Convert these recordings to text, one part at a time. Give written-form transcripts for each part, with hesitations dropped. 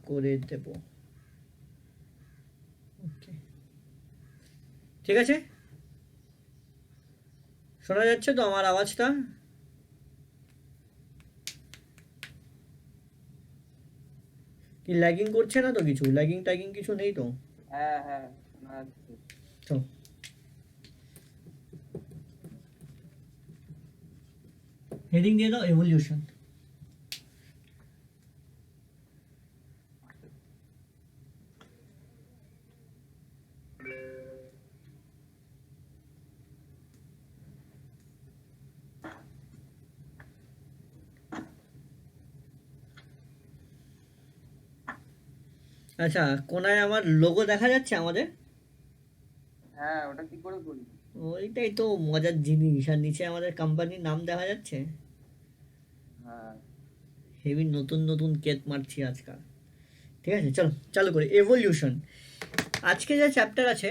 করে দেব। ওকে, ঠিক আছে, শোনা যাচ্ছে তো আমার আওয়াজটা? কি ল্যাগিং করছে না তো? কিছু ল্যাগিং ট্যাগিং কিছু নেই তো? হ্যাঁ হ্যাঁ শোনা যাচ্ছে। তো হেডিং দিয়ে দাও এভলিউশন। আচ্ছা, কোনায় আমার লোগো দেখা যাচ্ছে আমাদের? হ্যাঁ ওটা কি করে করলি? ওইটাই তো মজার জিনিস। আর নিচে আমাদের কোম্পানির নাম দেখা যাচ্ছে। হ্যাঁ হেভি নতুন নতুন কেত মারছি আজকাল। ঠিক আছে, চলো চালু করি। এভলিউশন। আজকে যে চ্যাপ্টার আছে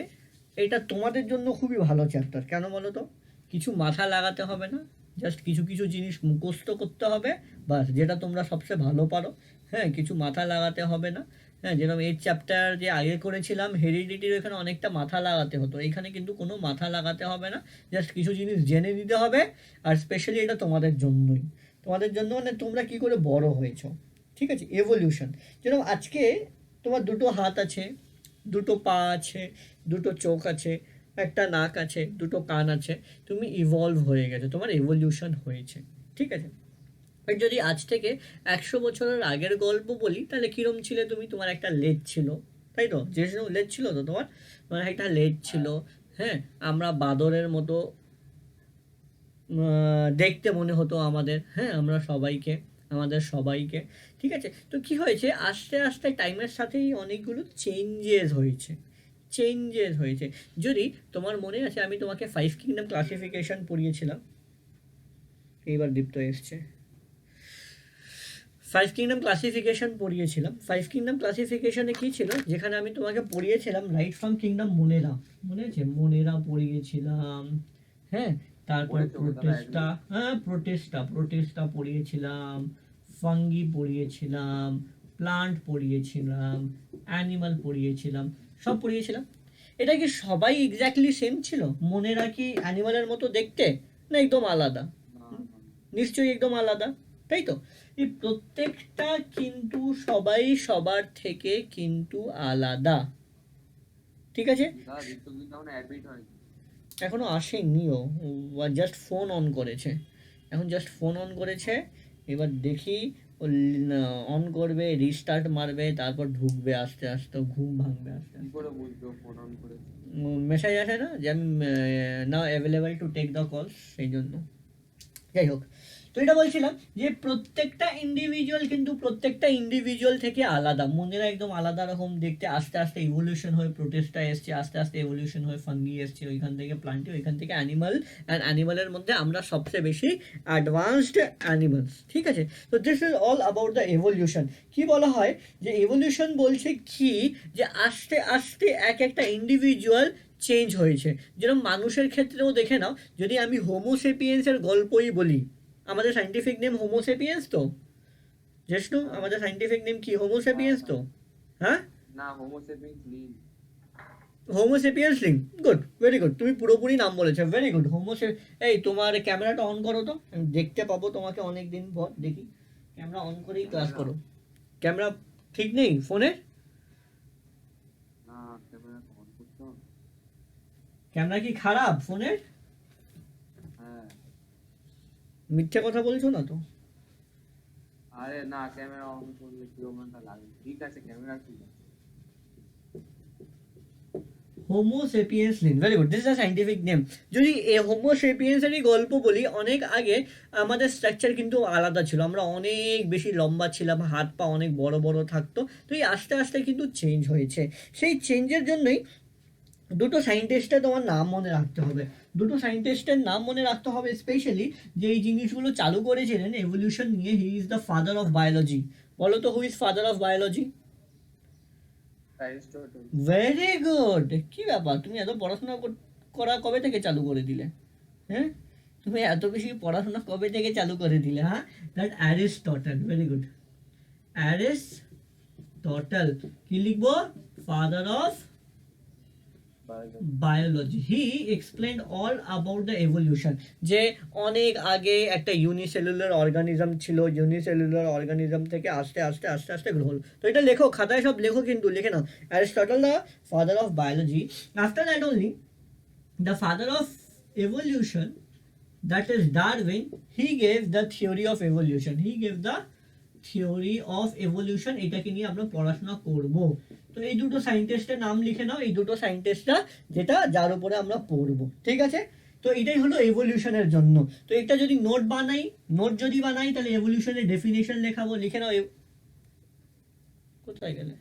এটা তোমাদের জন্য খুবই ভালো চ্যাপ্টার। কেন বলো তো? কিছু মাথা লাগাতে হবে না, জাস্ট কিছু কিছু জিনিস মুখস্থ করতে হবে, বাস, যেটা তোমরা সবচেয়ে ভালো পারো। হ্যাঁ, কিছু মাথা লাগাতে হবে না। হ্যাঁ, যেরকম এই চ্যাপ্টার যে আগে করেছিলাম হেরিডিটির, এখানে অনেকটা মাথা লাগাতে হতো, এইখানে কিন্তু কোনো মাথা লাগাতে হবে না, জাস্ট কিছু জিনিস জেনে নিতে হবে। আর স্পেশালি এটা তোমাদের জন্যই, তোমাদের জন্য, মানে তোমরা কি করে বড় হয়েছো। ঠিক আছে, এভলিউশন। যেরকম আজকে তোমার দুটো হাত আছে, দুটো পা আছে, দুটো চোখ আছে, একটা নাক আছে, দুটো কান আছে, তুমি ইভলভ হয়ে গেছো, তোমার এভলিউশন হয়েছে। ঠিক আছে, আর যদি আজ থেকে 100 বছরের আগের গল্প বলি, তাহলে কিরম ছিলে তুমি? তোমার একটা লেজ ছিল, তাই তো? যে লেজ ছিল তো তোমার, তোমার একটা লেজ ছিল। হ্যাঁ, আমরা বাঁদরের মতো দেখতে মনে হতো আমাদের, হ্যাঁ, আমরা সবাইকে, আমাদের সবাইকে। ঠিক আছে, তো কি হয়েছে, আস্তে আস্তে টাইমের সাথেই অনেকগুলো চেঞ্জেস হয়েছে, চেঞ্জেস হয়েছে। যদি তোমার মনে আছে, আমি তোমাকে 5 কিংডম ক্লাসিফিকেশন পড়িয়েছিলাম। এইবার দীপ্ত এসছে। 5 কিংডম ক্লাসিফিকেশন পড়িয়েছিলাম। 5 কিংডম ক্লাসিফিকেশনে কি ছিল, যেখানে আমি তোমাকে পড়িয়েছিলাম রাইট ফ্রম কিংডম মোনেরা, মনে আছে? মোনেরা পড়িয়েছিলাম। হ্যাঁ, তারপর পড়েছো দাদা প্রোটেস্টা, একদম। হ্যাঁ প্রোটেস্টা পড়িয়েছিলাম, ফাঙ্গি পড়িয়েছিলাম, প্লান্ট পড়িয়েছিলাম, অ্যানিমাল পড়িয়েছিলাম, সব পড়িয়েছিলাম। এটা কি সবাই এক্স্যাক্টলি সেম ছিল? মোনেরা কি অ্যানিমালের মতো দেখতে, না একদম আলাদা? না না নিশ্চয়ই একদম আলাদা, তাই তো? এই প্রত্যেকটা কিন্তু সবাই সবার থেকে কিন্তু আলাদা। ঠিক আছে, দাদা দীপ্ত কিন্তু এখন অ্যাডমিট হয়নি। এখনো আসেনিও, জাস্ট ফোন অন করেছে, এখন জাস্ট ফোন অন করেছে। এবার দেখি, ও অন করবে, রিস্টার্ট মারবে, তারপর ঢুকবে আস্তে আস্তে, ঘুম ভাঙবে আস্তে কি আস্তে। করে বুঝলো ফোন অন করেছে? মেসেজ আসে না যে আমি now available to take the call, সেই জন্য। যাই হোক, তো এটা বলছিলাম যে প্রত্যেকটা ইন্ডিভিজুয়াল কিন্তু প্রত্যেকটা ইন্ডিভিজুয়াল থেকে আলাদা। মনেরা একদম আলাদা রকম দেখতে, আস্তে আস্তে ইভলিউশন হয়ে প্রোটেস্টা এসছে, আস্তে আস্তে ইভলিউশন হয়ে ফাঙ্গি এসছে, ওইখান থেকে প্লান্টে, ওইখান থেকে অ্যানিমাল, অ্যান্ড অ্যানিমালের মধ্যে আমরা সবচেয়ে বেশি অ্যাডভান্সড অ্যানিমালস। ঠিক আছে, তো this is all about the evolution. কি বলা হয় যে এভলিউশন বলছে কি, যে আস্তে আস্তে এক একটা ইন্ডিভিজুয়াল চেঞ্জ হয়েছে। যেরকম মানুষের ক্ষেত্রেও দেখে নাও, যদি আমি হোমোসেপিয়েন্সের গল্পই বলি, আমাদের সাইন্টিফিক নেম হোমোসেপিয়েন্স তো, জেষ্ণু, হ্যাঁ আমাদের সাইন্টিফিক নেম কি? হ্যাঁ হোমোসেপিয়েন্স তো। হ্যাঁ। হ্যাঁ, না Homo sapiens link. Homo sapiens link, good, very good, তুমি পুরোপুরি নাম বলেছো, ভেরি গুড। এই তোমার ক্যামেরাটা অন করো তো, আমি দেখতে পাবো তোমাকে অনেক দিন পর, দেখি। ক্যামেরা অন করেই ক্লাস ক্যামেরা? করো। ক্যামেরা ঠিক নেই ফোনের? না ক্যামেরা অন করতে হবে। ক্যামেরা কি খারাপ ফোনের? হ্যাঁ। মিথ্যে কথা বলছো না তো? আরে না ক্যামেরা অন করলে কিরকমটা লাগে, ঠিক আছে ক্যামেরা ঠিক আছে। হোমো সেপিয়েন্স লিন, very good, this is a scientific name. যদি এ হোমো সেপিয়েন্সেরই গল্প বলি, অনেক আগে আমাদের স্ট্রাকচার কিন্তু আলাদা ছিল, আমরা অনেক বেশি লম্বা ছিলাম, হাত পা অনেক বড় বড় থাকতো। তো এই আস্তে আস্তে কিন্তু চেঞ্জ হয়েছে। সেই চেঞ্জের জন্যই দুটো সায়েন্টিস্টের তোমার নাম মনে রাখতে হবে। দুটো সায়েন্টিস্টের নাম মনে রাখতে হবে স্পেশালি, যে এই জিনিসগুলো চালু করেছিলেন এভলিউশন নিয়ে। He is the father of biology. বলো তো, who is father of biology? Aristotle. Very good. কি ব্যাপার, তুমি এত পড়াশোনা করা কবে থেকে চালু করে দিলে? হ্যাঁ, তুমি এত বেশি পড়াশোনা কবে থেকে চালু করে দিলে? হ্যাঁ, that Aristotle, very good. Aristotle, Aristotle কি লিখবো father of biology he explained all about the evolution যে অনেক আগে একটা ইউনিসেলুলার অর্গানিজম ছিল ইউনিসেলুলার অর্গানিজম থেকে আস্তে আস্তে আস্তে আস্তে গ্রো হলো তো এটা লেখো খাতায় সব লেখো কিন্তু লিখে নাও Aristotle the father of biology after that only the father of evolution that is Darwin he gave the theory of evolution he gave the theory of evolution এটাকে নিয়ে আমরা পড়াশোনা করব তো এই দুটো সায়েন্টিস্টের নাম লিখে নাও এই দুটো সায়েন্টিস্টরা যেটা যার উপরে আমরা পড়ব ঠিক আছে তো এটাই হলো এভলিউশনের জন্য তো এটা যদি নোট যদি বানাই তাহলে এভলিউশনের ডেফিনেশন লেখাবো লিখে নাও কোথায় গেলে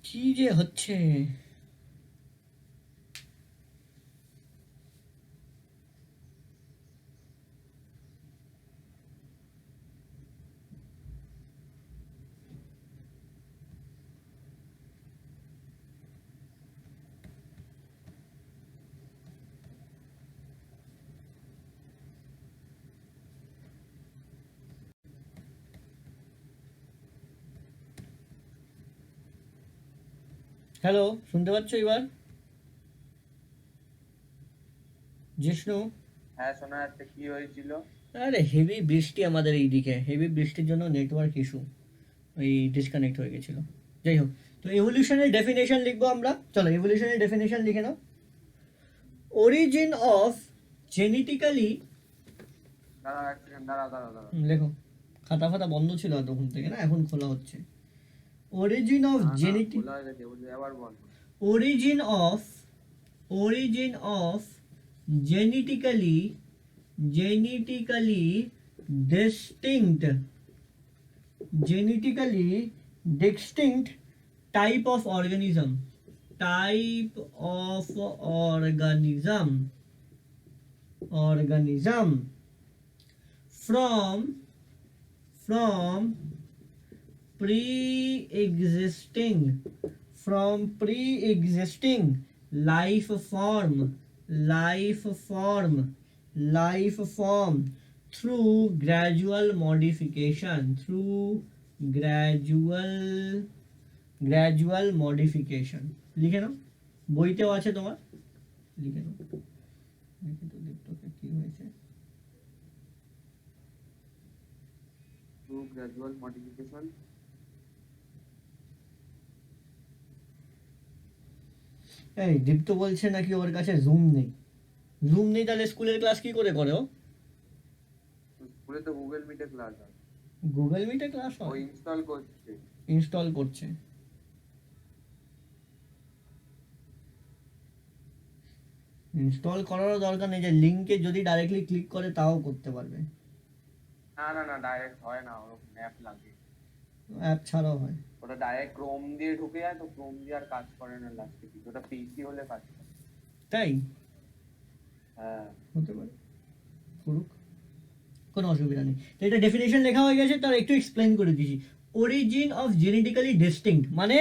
কি যে হচ্ছে হ্যালো শুনতে পাচ্ছ এবার জিষ্ণু হ্যাঁ শোনা যাচ্ছে কি হয়েছিল আরে হেভি বৃষ্টি আমাদের এইদিকে হেভি বৃষ্টির জন্য নেটওয়ার্ক ইস্যু ওই ডিসকানেক্ট হয়ে গেছিল যাই হোক তো এভলিউশনের ডেফিনেশন লিখবো আমরা চলো এভলিউশনের ডেফিনেশন লিখে নাও অরিজিন অফ জেনেটিক্যালি দাঁড়া এক সেকেন্ড দাঁড়া লেখো খাতা ফাতা বন্ধ ছিল তখন থেকে না এখন খোলা হচ্ছে অরিজিন অফ জেনেটিক খোলা হয়ে গেছে বলছি আবার বল origin of genetically distinct type of organism from pre-existing life form through gradual modification লিখে নাও বইতেও আছে তোমার লিখে নাও দেখি তো দীপ্তকে কি হয়েছে through gradual modification এই দীপ্ত বলছে নাকি ওর কাছে জুম নেই তাহলে স্কুলের ক্লাস কি করে ও স্কুলে তো গুগল মিটে ক্লাস হয় গুগল মিটে ক্লাস ও হয় ইনস্টল করছে ইনস্টল করারও দরকার নেই যে লিংকে যদি ডাইরেক্টলি ক্লিক করে তাও করতে পারবে না ডাইরেক্ট হয় না ওরকম অ্যাপ লাগে অ্যাপ ছাড়াও হয় ওটা ডাইরেক্ট ক্রোম দিয়ে ঢুকে যায় তো ক্রোম দিয়ে আর কাজ করে না লাস্টে কি ওটা পিসি হলে কাজ করে তাই হ্যাঁ হতে পারে করুক কোনো অসুবিধা নেই তো এটা ডেফিনেশন লেখা হয়ে গেছে তার একটু এক্সপ্লেইন করে দিয়েছি অরিজিন অফ জেনেটিক্যালি ডিস্টিংক্ট মানে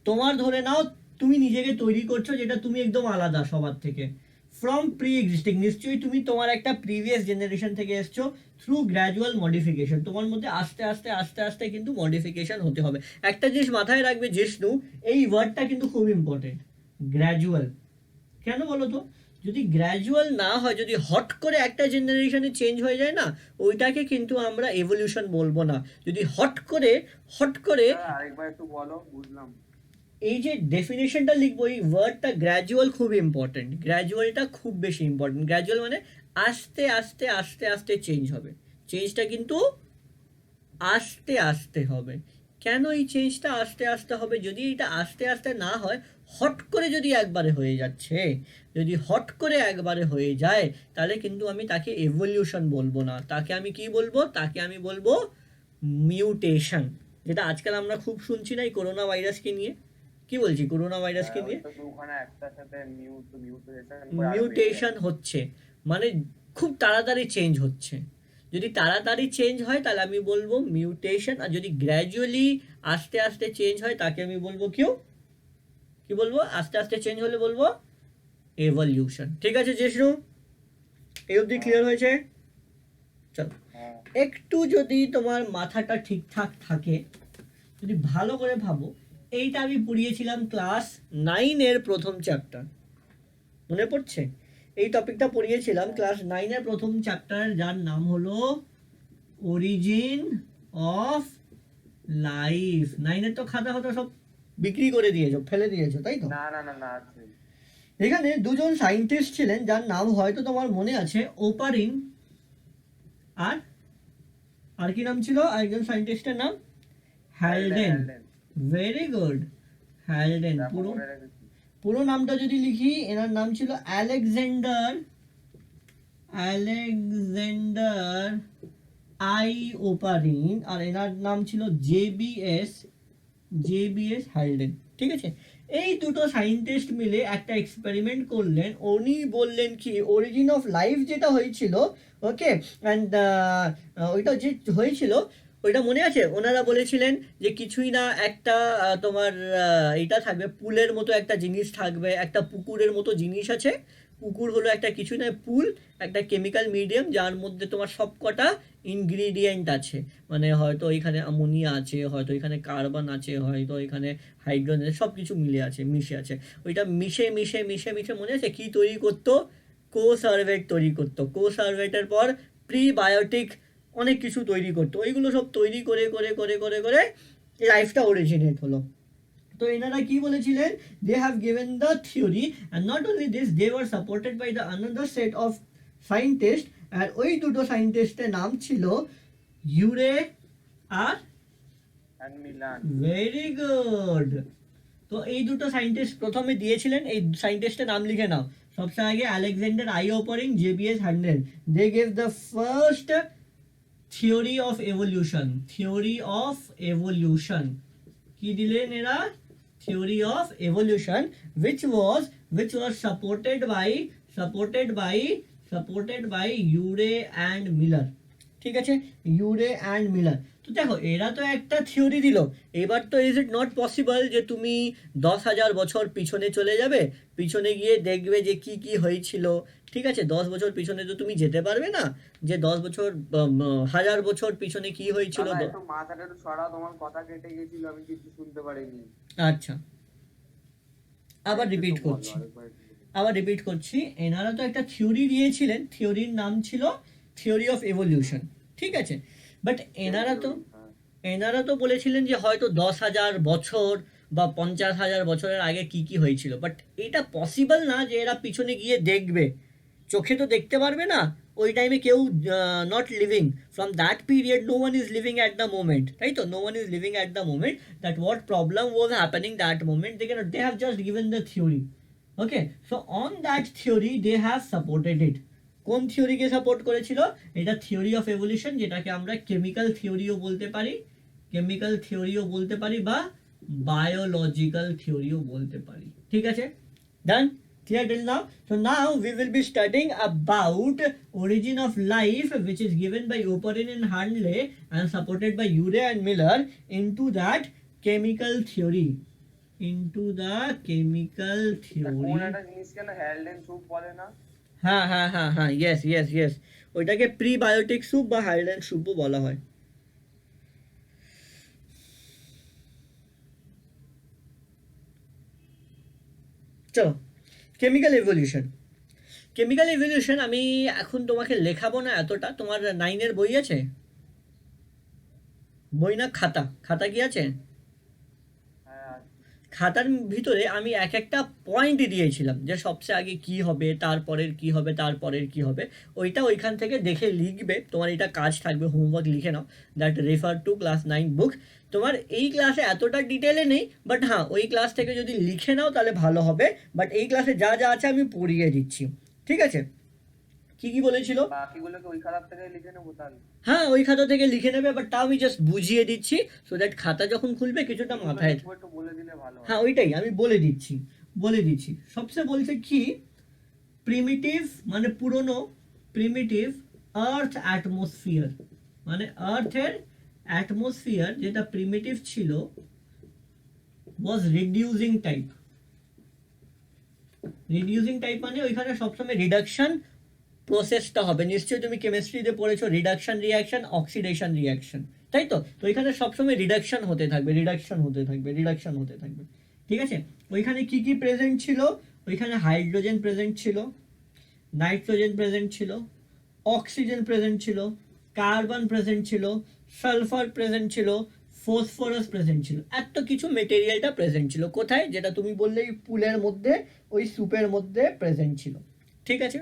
তোমার ধরে নাও তুমি নিজেকে তৈরি করছো যেটা তুমি একদম আলাদা সবার থেকে ফ্রম প্রি এক্সিস্টিং নিশ্চয়ই তুমি তোমার একটা প্রিভিয়াস জেনারেশন থেকে এসছো থ্রু গ্র্যাজুয়াল মডিফিকেশন তোমার মধ্যে আস্তে আস্তে কিন্তু মডিফিকেশন হতে হবে একটা জিনিস মাথায় রাখবে জিষ্ণু এই ওয়ার্ডটা কিন্তু খুব ইম্পর্টেন্ট গ্র্যাজুয়াল কেন বলো তো যদি গ্র্যাজুয়াল না হয় যদি হট করে একটা জেনারেশনে চেঞ্জ হয়ে যায় না ওইটাকে কিন্তু আমরা এভলিউশন বলবো না যদি হট করে আরেকবার একটু বলো বুঝলাম এই যে ডেফিনেশনটা লিখবো এই ওয়ার্ডটা গ্র্যাজুয়াল খুব ইম্পর্টেন্ট গ্র্যাজুয়ালটা খুব বেশি ইম্পর্টেন্ট গ্র্যাজুয়াল মানে আস্তে আস্তে চেঞ্জ হবে চেঞ্জটা কিন্তু আস্তে হবে কেন এই চেঞ্জটা আস্তে হবে যদি এটা আস্তে না হয় হট করে যদি একবারে হয়ে যাচ্ছে যদি হট করে একবারে হয়ে যায় তাহলে কিন্তু আমি তাকে এভলিউশন বলবো না তাকে আমি কি বলবো তাকে আমি বলবো মিউটেশন যেটা আজকাল আমরা খুব শুনছি না এই করোনা ভাইরাসকে নিয়ে কি বলছি করোনা ভাইরাসকে নিয়ে মিউটেশন হচ্ছে মানে খুব তাড়াতাড়ি চেঞ্জ হচ্ছে যদি তাড়াতাড়ি চেঞ্জ হয় তাহলে আমি বলবো মিউটেশন আর যদি গ্র্যাজুয়ালি আস্তে চেঞ্জ হয় তাকে আমি বলবো কি বলবো আস্তে চেঞ্জ হলে বলবো এভলিউশন ঠিক আছে জিষ্ণু এই অবধি ক্লিয়ার হয়েছে? চলো, হ্যাঁ একটু যদি তোমার মাথাটা ঠিকঠাক থাকে, যদি ভালো করে ভাবো, এইটা আমি পড়িয়েছিলাম ক্লাস 9-এর প্রথম চ্যাপ্টার, মনে পড়ছে? এই টপিকটা পড়িয়েছিলাম ক্লাস 9-এর প্রথম চ্যাপ্টার, যার নাম হলো অরিজিন অফ লাইফ। 9-এর তো খাতা খাতা সব বিক্রি করে দিয়েছো, ফেলে দিয়েছো, তাই তো? না না না না আছে। এখানে দুজন সায়েন্টিস্ট ছিলেন, যার নাম হয়তো তোমার মনে আছে, ওপারিন আর আর কি নাম ছিল আরেকজন সায়েন্টিস্টের নাম? হ্যালডেন। Very good, Haldane. দেখো পুরো মনে রেখেছি। পুরো নামটা যদি লিখি, এনার নাম ছিল আলেকজান্ডার আলেকজান্ডার আই ওপারিন, আর এনার নাম ছিল জেবিএস হ্যালডেন। ঠিক আছে, এই দুটো সায়েন্টিস্ট মিলে একটা এক্সপেরিমেন্ট করলেন। উনি বললেন কি, অরিজিন অফ লাইফ যেটা হয়েছিল, ওকে, অ্যান্ড ওইটা যে হয়েছিল, ওইটা মনে আছে? ওনারা বলেছিলেন যে কিছুই না, একটা তোমার এটা থাকবে, পুলের মতো একটা জিনিস থাকবে, একটা পুকুরের মতো জিনিস আছে। পুকুর হলো একটা কিছুই না, পুল একটা কেমিক্যাল মিডিয়াম, যার মধ্যে তোমার সবকটা ইনগ্রিডিয়েন্ট আছে, মানে হয়তো এখানে অ্যামোনিয়া আছে, হয়তো এখানে কার্বন আছে, হয়তো এখানে হাইড্রোজেন, সব কিছু মিলে আছে, মিশে আছে। ওইটা মিশে মিশে মিশে মিশে মনে আছে কি তৈরি করতো? কোসার্ভেট তৈরি করতো। কোসার্ভেটের পর প্রিবায়োটিক অনেক কিছু তৈরি করতো। ওইগুলো সব তৈরি করে করে করে করে করে লাইফটা অরিজিনেট হলো। তো এনারা কি বলেছিলেন? They have given the theory, and not only this, they were supported by the another set of scientist, আর ওই দুটো সায়েন্টিস্টের নাম ছিল ইউরে আর And মিলান। Very good. তো এই দুটো সায়েন্টিস্ট প্রথমে দিয়েছিলেন, এই সায়েন্টিস্টের নাম লিখে নাও সবচেয়ে আগে, আলেকজান্ডার আই ওপারিন, জেবিএস হ্যান্ডেল। They gave the first theory of evolution. Theory of evolution কি দিলেন এরা? Theory of evolution, which was supported by Urey and Miller. ঠিক আছে, ইউরে অ্যান্ড মিলার। তো দেখো, এরা তো একটা থিওরি দিল। এবার তো ইজ ইট নট পসিবল যে তুমি 10,000 বছর পিছনে চলে যাবে, পিছনে গিয়ে দেখবে যে কি কি হয়েছিল। ঠিক আছে, 10 বছর পিছনে তো তুমি যেতে পারবে না, যে 10 বছর 1000 বছর পিছনে কি হয়েছিল। বাবা একটু মাথাটা একটু সরাও, তোমার কথা কেটে গেছিল, আমি কিছু শুনতে পারিনি। আচ্ছা, আবার রিপিট করছি, এনারা তো একটা থিওরি দিয়েছিলেন, থিওরির নাম ছিল থিওরি অফ এভলিউশন। ঠিক আছে, বাট এনারা তো বলেছিলেন যে হয়তো 10,000 বছর বা 50,000 বছরের আগে কি কি হয়েছিল, বাট এটা পসিবল না যে এরা পিছনে গিয়ে দেখবে। চোখে তো দেখতে পারবে না, ওই টাইমে কেউ not living from that period, no one is living at the moment, তাই তো? No one is living at the moment, that what problem was happening that moment, they have just given the theory. Okay, so on that theory they have supported it. কোন থিওরিকে support করেছিল? এটা theory of evolution, যেটাকে আমরা chemical থিওরিও বলতে পারি, বা biological থিওরিও বলতে পারি। ঠিক আছে, ডান, clear till now? So now we will be studying about origin of life, which is given by Oparin and Handley and supported by Urey and Miller, into that chemical theory. কোন একটা জিনিসকে না Haldane soup বলে না? হ্যাঁ, yes, ওইটাকে prebiotic soup বা হাইডেন স্যুপও বলা হয়। চলো, কেমিক্যাল এভলিউশন আমি এখন তোমাকে লেখাবো না এতটা। তোমার 9-এর বই আছে? বই না খাতা কি আছে? হ্যাঁ খাতার ভিতরে আমি এক একটা পয়েন্ট দিয়েছিলাম, যে সবচেয়ে আগে কি হবে, তারপরের কি হবে, তারপরের কি হবে। ওইটা ওইখান থেকে দেখে লিখবে, তোমার এটা কাজ থাকবে, হোমওয়ার্ক লিখে নাও, দ্যাট রেফার টু ক্লাস 9 বুক। তোমার এই ক্লাসে এতটা ডিটেলে নেই, বাট হ্যাঁ, ওই ক্লাস থেকে যদি লিখে নাও তাহলে ভালো হবে। বাট এই ক্লাসে যা যা আছে আমি পড়িয়ে দিচ্ছি। ঠিক আছে, কি কি বলেছিল? বাকিগুলোকে ওই খাতা থেকে লিখে নেবো তাহলে? হ্যাঁ, ওই খাতা থেকে লিখে নেবে, বাট তাও আমি জাস্ট বুঝিয়ে দিচ্ছি, সো দ্যাট খাতা যখন খুলবে কিছুটা মাথায়। একটু বলে দিলে ভালো হয়। হ্যাঁ, ওইটাই আমি বলে দিচ্ছি। সবচেয়ে বলছে কি, প্রিমিটিভ মানে পুরনো, প্রিমিটিভ আর্থ অ্যাটমসফিয়ার, মানে আর্থের অ্যাটমসফিয়ার যেটা প্রিমিটিভ ছিল, ওয়াজ রিডিউসিং টাইপ। মানে ওইখানে সবসময় রিডাকশন প্রসেসটা হবে। নিশ্চয়ই তুমি কেমিস্ট্রিতে পড়েছো রিডাকশন রিয়াকশন, অক্সিডেশন রিয়াকশন, তাই তো? তো এখানে সবসময় রিডাকশন হতে থাকবে, রিডাকশন হতে থাকবে, রিডাকশন হতে থাকবে, ঠিক আছে? ওইখানে কি কি প্রেজেন্ট ছিল? ওইখানে হাইড্রোজেন প্রেজেন্ট ছিল, নাইট্রোজেন প্রেজেন্ট ছিল, অক্সিজেন প্রেজেন্ট ছিল, কার্বন প্রেজেন্ট ছিল, সালফার প্রেজেন্ট ছিল, ফসফরাস প্রেজেন্ট ছিল, এত কিছু মেটেরিয়ালটা প্রেজেন্ট ছিল। কোথায়? যেটা তুমি বললে পুলের মধ্যে, ওই স্যুপের মধ্যে প্রেজেন্ট ছিল, ঠিক আছে?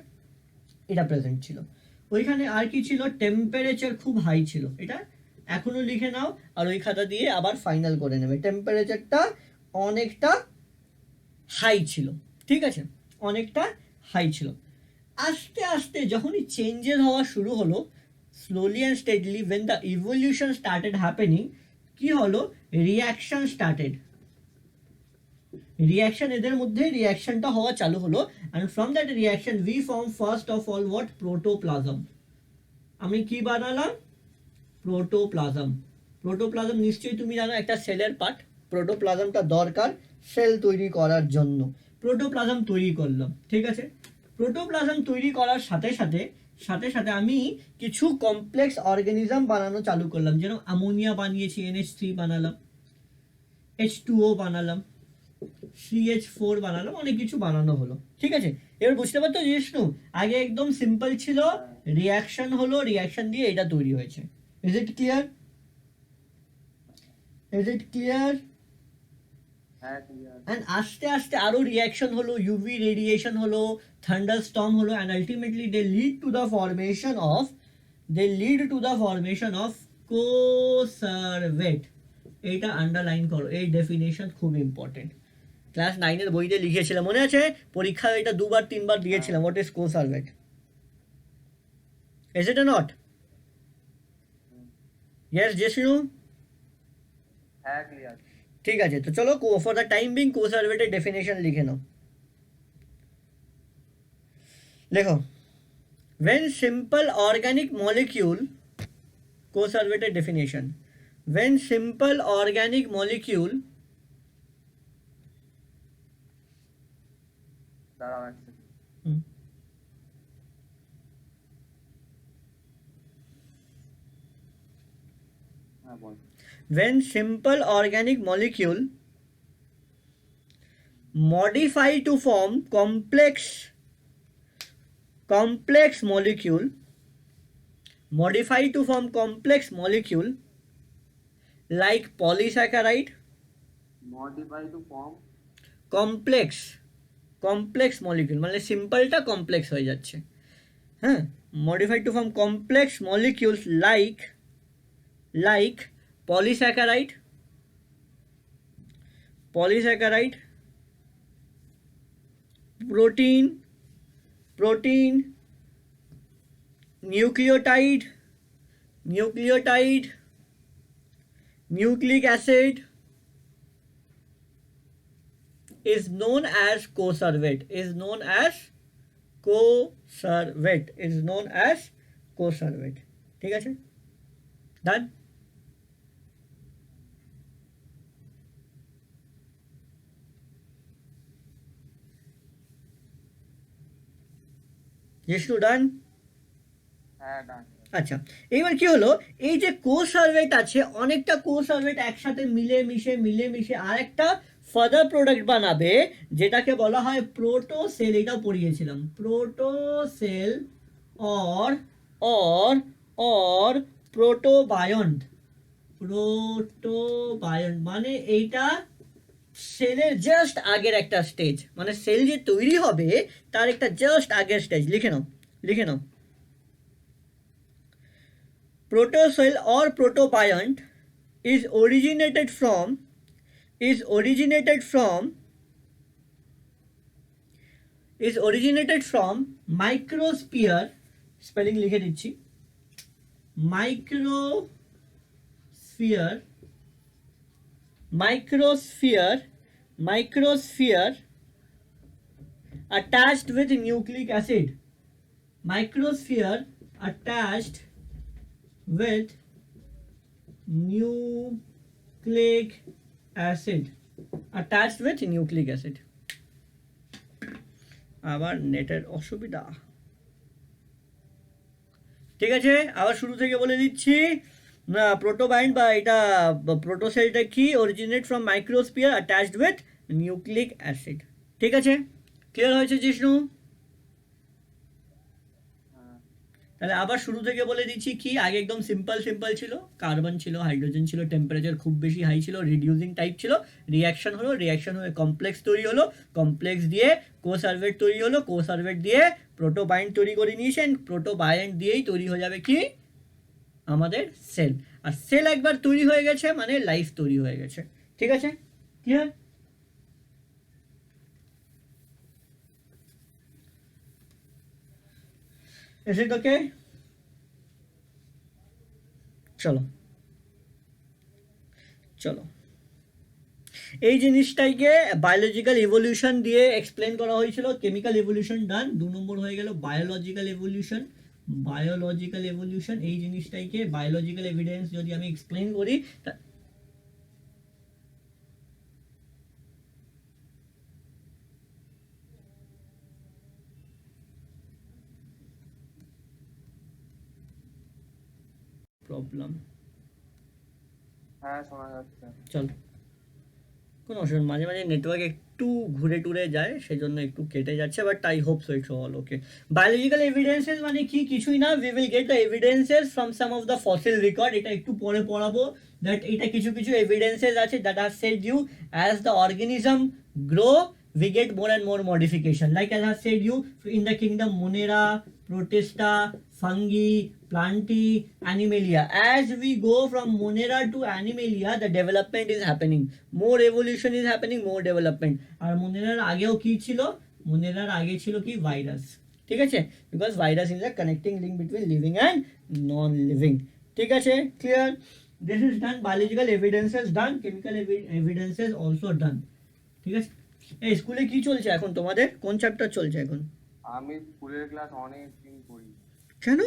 এটা প্রেজেন্ট ছিল। ওইখানে আর কি ছিল? টেম্পারেচার খুব হাই ছিল, এটা এখনো লিখে নাও আর ওই খাতা দিয়ে আবার ফাইনাল করে নেবে। টেম্পারেচারটা অনেকটা হাই ছিল, ঠিক আছে? অনেকটা হাই ছিল। আস্তে আস্তে যখনই চেঞ্জেস হওয়া শুরু হলো, slowly and steadily, when the evolution started happening, কি হলো? রিয়াকশন স্টার্টেড, রিয়াকশন, এদের মধ্যে রিয়াকশনটা হওয়া চালু হলো। and from that reaction we form first of all what? Protoplasm. আমি কি বানালাম? প্রোটোপ্লাজম। প্রোটোপ্লাজম নিশ্চয়ই তুমি জানো একটা সেলের পার্ট। প্রোটোপ্লাজমটা দরকার সেল তৈরি করার জন্য। প্রোটোপ্লাজম তৈরি করলাম, ঠিক আছে? প্রোটোপ্লাজম তৈরি করার সাথে সাথে সাথে সাথে আমি কিছু কমপ্লেক্স অর্গানিজম বানানো চালু করলাম। যেরকম অ্যামোনিয়া বানিয়েছি, NH3 বানালাম, H2O বানালাম, CH4 বানালাম, অনেক কিছু বানানো হলো, ঠিক আছে? এবার বুঝতে পারতো জিষ্ণু? আগে একদম সিম্পল ছিল, রিয়াকশন হলো, রিয়াকশন দিয়ে এটা তৈরি হয়েছে। Is it clear? Is it clear? হ্যাঁ ক্লিয়ার। অ্যান্ড আস্তে আস্তে আরো রিয়াকশন হলো, ইউভি রেডিয়েশন হলো, থান্ডার স্টর্ম হলো, and ultimately they lead to the formation of coacervate. এইটা আন্ডারলাইন করো, এই ডেফিনেশন খুব ইম্পর্টেন্ট। ক্লাস 9-এর বইতে লিখেছিলাম, মনে আছে? পরীক্ষায় এটা 2-3 বার দিয়েছিলাম। What is coacervate? Is it not? Yes Jishnu? হ্যাঁ ক্লিয়ার। ঠিক আছে, তো চলো ফর দ্য টাইম বিং কোসারভেটের ডেফিনেশন লিখে নাও। লেখো, when simple organic molecule, কোসারভেটের definition, when simple organic molecule দাঁড়াও এক সেকেন্ড। হ্যাঁ বল। when simple organic molecule modify to form complex molecule, modify to form complex molecule like polysaccharide, modify to form complex molecule, মানে সিম্পলটা complex হয়ে যাচ্ছে, হ্যাঁ? modify to form complex molecules like polysaccharide, protein, nucleotide, nucleic acid is known as coservate, ঠিক আছে? ডান? জিষ্ণু ডান? হ্যাঁ ডান। আচ্ছা, এইবার কি হলো? এই যে কোসারভেট আছে, অনেকটা কোসারভেট একসাথে মিলেমিশে আর একটা ফার্দার প্রোডাক্ট বানাবে, যেটাকে বলা হয় প্রোটোসেল। এটাও পড়িয়েছিলাম, প্রোটোসেল অর প্রোটোবায়ন্ট। মানে এইটা সেলের জাস্ট আগের একটা স্টেজ, মানে সেল যে তৈরি হবে তার একটা জাস্ট আগের স্টেজ। লিখে নাও protocell or protobiont is originated from microsphere, spelling লিখে দিচ্ছি, microsphere attached with nucleic acid, microsphere attached with nucleic acid, আবার নেটের অসুবিধা। ঠিক আছে, আবার শুরু থেকে বলে দিচ্ছি। প্রোটোবাইন্ড বা এটা প্রোটোসেলটা কি, originate from microsphere attached with nucleic acid. ঠিক আছে, ক্লিয়ার হয়েছে জিষ্ণু? হ্যাঁ, তাহলে আবার শুরু থেকে বলে দিচ্ছি কি, আগে একদম সিম্পল সিম্পল ছিল, কার্বন ছিল, হাইড্রোজেন ছিল, টেম্পারেচার খুব বেশি হাই ছিল, রিডিউসিং টাইপ ছিল, রিয়াকশন হলো, রিয়াকশন হয়ে কমপ্লেক্স তৈরি হলো, কমপ্লেক্স দিয়ে কোসার্ভেট তৈরি হলো, কোসার্ভেট দিয়ে প্রোটোবাইন্ড তৈরি করে নিয়েছেন, প্রোটোবাইন্ড দিয়েই তৈরি হয়ে যাবে কি আমাদের সেল। আর সেল একবার তৈরি হয়ে গেছে মানে লাইফ তৈরি হয়ে গেছে। ঠিক আছে, ক্লিয়ার? Is it okay? চলো চলো, এই জিনিসটাকে বায়োলজিক্যাল ইভলিউশন দিয়ে এক্সপ্লেন করা হয়েছিল। কেমিক্যাল ইভলিউশন ডান, 2 নম্বর হয়ে গেল বায়োলজিক্যাল ইভলিউশন। বায়োলজিক্যাল ইভলিউশন এই জিনিসটাকে বায়োলজিক্যাল এভিডেন্স যদি আমি এক্সপ্লেন করি, প্রবলেম, হ্যাঁ শোনা যাচ্ছে। চল কোনো অসুবিধা, মাঝে মাঝে নেটওয়ার্ক একটু ঘুরে টুরে যায়, সেজন্য একটু কেটে যাচ্ছে, but I hope so it's all okay. Biological evidences মানে কি, কিছুই না, we will get the evidences from some of the fossil record. এটা একটু পরে পড়াবো, দ্যাট এটা কিছু কিছু এভিডেন্সেস আছে that are said you as the organism grow we get more and more modification, like as I said you, in the kingdom Monera, Protista, fungi, plantae, animalia. As we go from Monera to animalia, the development is happening, more evolution is happening, more development. আর মনেরার আগেও কি ছিল, মনেরার আগে ছিল কি virus. ঠিক আছে, because virus is a connecting link between living and non living. ঠিক আছে, clear? This is done, biological evidences done, chemical evidences also ডান। ঠিক আছে, এই স্কুলে কি চলছে এখন তোমাদের, কোন চ্যাপ্টার চলছে এখন? আমি স্কুলের ক্লাস অনেক দিন করি, কেন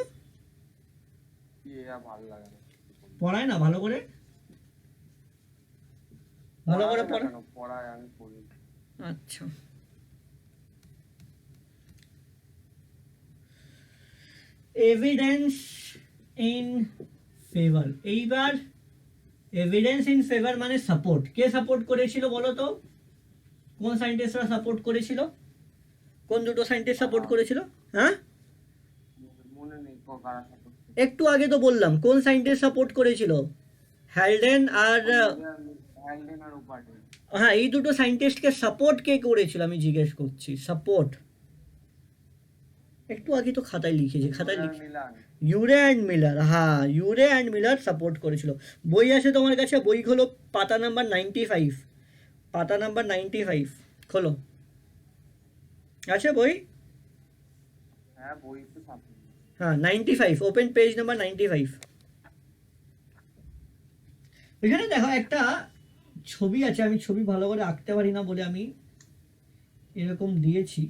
কি এরা ভালো লাগে না। পড়ায় না ভালো করে? ভালো করে পড়াবে না পড়া, কেন? পড়ায়, আমি পড়ি। আচ্ছা। এভিডেন্স ইন ফেভার, এইবার এভিডেন্স ইন ফেভার মানে সাপোর্ট। কে সাপোর্ট করেছিল বলো তো, কোন সায়েন্টিস্টরা সাপোর্ট করেছিল, কোন দুটো সায়েন্টিস্ট সাপোর্ট করেছিল? হ্যাঁ, মনে নেই কারা সাপোর্ট। একটু আগে তো বললাম কোন সায়েন্টিস্ট সাপোর্ট করেছিল, হ্যালডেন আর হ্যালডেন আর ওপার্ডেন। হ্যাঁ, এই দুটো সায়েন্টিস্টকে সাপোর্ট কে করেছিল আমি জিজ্ঞেস করছি, সাপোর্ট। একটু আগে তো খাতায় লিখেছি, খাতায় লিখে মিলান। ইউরে অ্যান্ড মিলার, হ্যাঁ ইউরে অ্যান্ড মিলার সাপোর্ট করেছিল। বই আছে তোমার কাছে, বই খোলো, পাতা নাম্বার 95, পাতা নাম্বার 95 খোলো, আছে বই? হ্যাঁ বই তো সাপোর্ট। হ্যাঁ 95, ওপেন পেজ নাম্বার 95। এখানে দেখো একটা ছবি আছে, আমি ছবি ভালো করে আঁকতে পারি না বলে আমি এরকম দিয়েছি।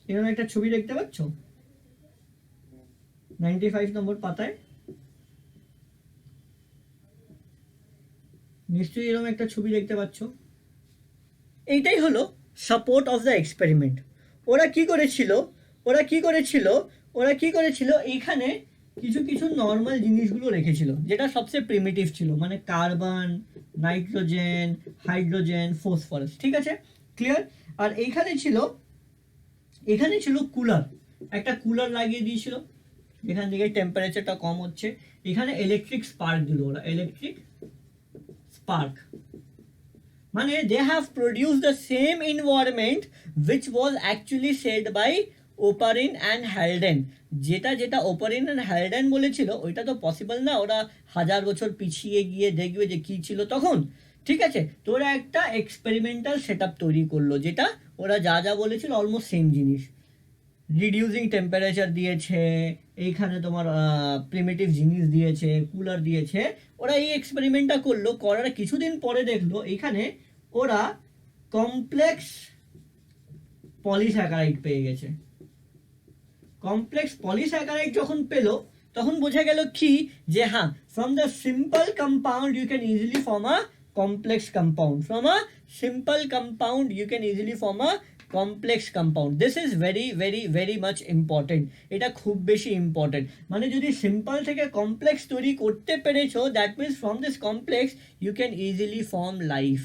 এরকম একটা ছবি দেখতে পাচ্ছ 95 নম্বর পাতায়, নিশ্চয়ই এরকম একটা ছবি দেখতে পাচ্ছ। এইটাই হলো সাপোর্ট অফ দ্য এক্সপেরিমেন্ট। ওরা কি করেছিল, ওরা কি করেছিল, ওরা কি করেছিল, এইখানে কিছু কিছু নর্মাল জিনিসগুলো রেখেছিল, যেটা সবচেয়ে প্রিমিটিভ ছিল, মানে কার্বন, নাইট্রোজেন, হাইড্রোজেন, ফসফরাস। ঠিক আছে, ক্লিয়ার? আর এইখানে ছিল, এখানে ছিল কুলার, একটা কুলার লাগিয়ে দিয়েছিল, এখান থেকে টেম্পারেচারটা কম হচ্ছে, এখানে ইলেকট্রিক স্পার্ক দিল ওরা, ইলেকট্রিক স্পার্ক, মানে they have produced the same environment which was actually said by Oparin and Haldane. যেটা যেটা ওপারিন অ্যান্ড হ্যালডেন বলেছিল ওইটা তো পসিবল না, ওরা 1000 বছর পিছিয়ে গিয়ে দেখবে যে কি ছিল তখন। ঠিক আছে, তো ওরা একটা এক্সপেরিমেন্টাল সেট আপ তৈরি করলো, যেটা ওরা যা যা বলেছিল অলমোস্ট সেম জিনিস, রিডিউসিং টেম্পারেচার দিয়েছে, এইখানে তোমার প্রিমিটিভ জিনিস দিয়েছে, কুলার দিয়েছে। ওরা এই এক্সপেরিমেন্টটা করলো, করার কিছুদিন পরে দেখলো এখানে ওরা কমপ্লেক্স পলিস্যাকারাইড পেয়ে গেছে। কমপ্লেক্স পলিস্যাকারাইড যখন পেলো তখন বোঝা গেল কি, যে হ্যাঁ, from the simple compound you can easily form a complex compound. From a simple compound you can easily form a complex compound. This is very very very much important. এটা খুব বেশি ইম্পর্টেন্ট। মানে যদি সিম্পল থেকে complex তৈরি করতে পেরেছো, that means from this complex you can easily form life.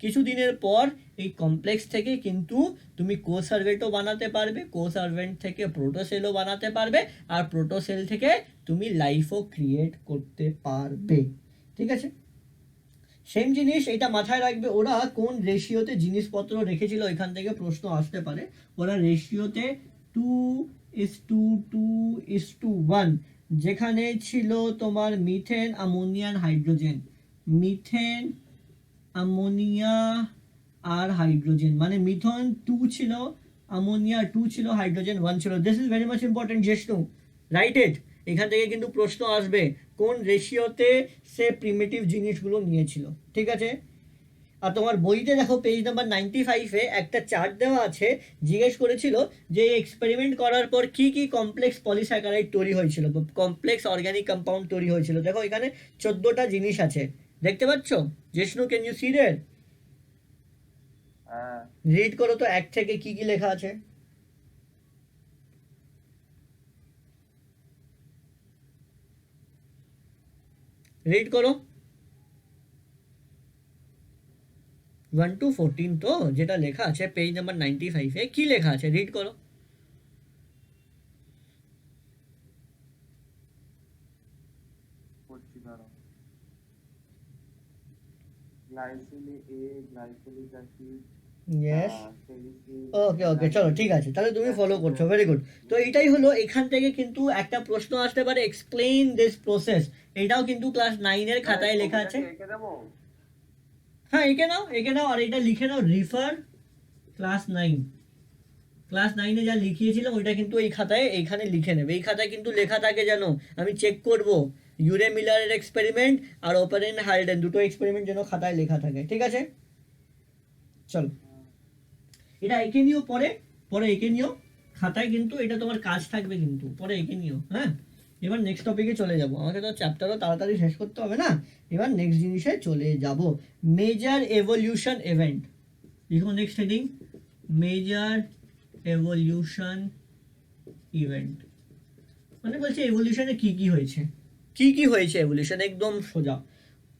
কিছুদিনের পর এই কমপ্লেক্স থেকে কিন্তু তুমি কোসার্ভেটও বানাতে পারবে, কোসার্ভেন্ট থেকে প্রোটোসেলও বানাতে পারবে, আর প্রোটোসেল থেকে তুমি লাইফও ক্রিয়েট করতে পারবে। ঠিক আছে, সেম জিনিস এটা মাথায় রাখবে। ওরা কোন রেশিওতে জিনিসপত্র রেখেছিল এখান থেকে প্রশ্ন আসতে পারে। ওরা রেশিওতে 2:2:1 যেখানে ছিল তোমার methane, ammonia, hydrogen, methane, ammonia আর হাইড্রোজেন, মানে মিথন 2 ছিল, অ্যামোনিয়া 2 ছিল, হাইড্রোজেন 1 ছিল। This is very much important Jishnu, right it. এখান থেকে কিন্তু প্রশ্ন আসবে কোন রেশিওতে সে প্রিমিটিভ জিনিসগুলো নিয়েছিল। ঠিক আছে, আর তোমার বইতে দেখো পেজ নাম্বার 95-এ একটা চার্ট দেওয়া আছে, জিজ্ঞেস করেছিল যে এক্সপেরিমেন্ট করার পর কি কি কমপ্লেক্স পলিস্যাকারাইড তৈরি হয়েছিল, কমপ্লেক্স অর্গানিক কম্পাউন্ড তৈরি হয়েছিল। দেখো এখানে 14টা জিনিস আছে, দেখতে পাচ্ছ Jishnu? Can you see there? Read করো তো এক থেকে কি কি লেখা আছে। রিড করো 1 to 14 তো যেটা লেখা আছে পেজ নাম্বার 95-এ, কি লেখা আছে রিড করো। গ্লাইসিন এ, গ্লাইকোলিক অ্যাসিড, ইয়েস, ওকে ওকে, চলো ঠিক আছে, তাহলে তুমি ফলো করছো, ভেরি গুড। তো এটাই হলো, এখান থেকে কিন্তু একটা প্রশ্ন আসতে পারে, এক্সপ্লেইন দিস প্রসেস। এটাও কিন্তু ক্লাস 9-এর খাতায় লেখা আছে। হ্যাঁ, এঁকে নাও, এঁকে নাও, আর এটা লিখে নাও, রিফার ক্লাস 9। ক্লাস 9-এ যা লিখিয়েছিলাম ওইটা কিন্তু এই খাতায় এইখানে লিখে নেবে। এই খাতায় কিন্তু লেখা থাকে যেন, আমি চেক করব ইউরে মিলারের এক্সপেরিমেন্ট আর ওপারেন হাইডেন দুটো এক্সপেরিমেন্ট যেন খাতায় লেখা থাকে। ঠিক আছে, চলো এটা এঁকে নিও, পরে পরে এঁকে নিও খাতায়, কিন্তু এটা তোমার কাজ থাকবে, কিন্তু পরে এঁকে নিও। হ্যাঁ, এবার নেক্সট টপিকে চলে যাব, আমাকে তো চ্যাপ্টারও তাড়াতাড়ি শেষ করতে হবে না। এবার নেক্সট জিনিসে চলে যাব, মেজর এভলিউশন ইভেন্ট। লিখো next heading, major evolution event. মানে বলছে এভলিউশনে কি কি হয়েছে, কি কি হয়েছে এভলিউশন, একদম সোজা।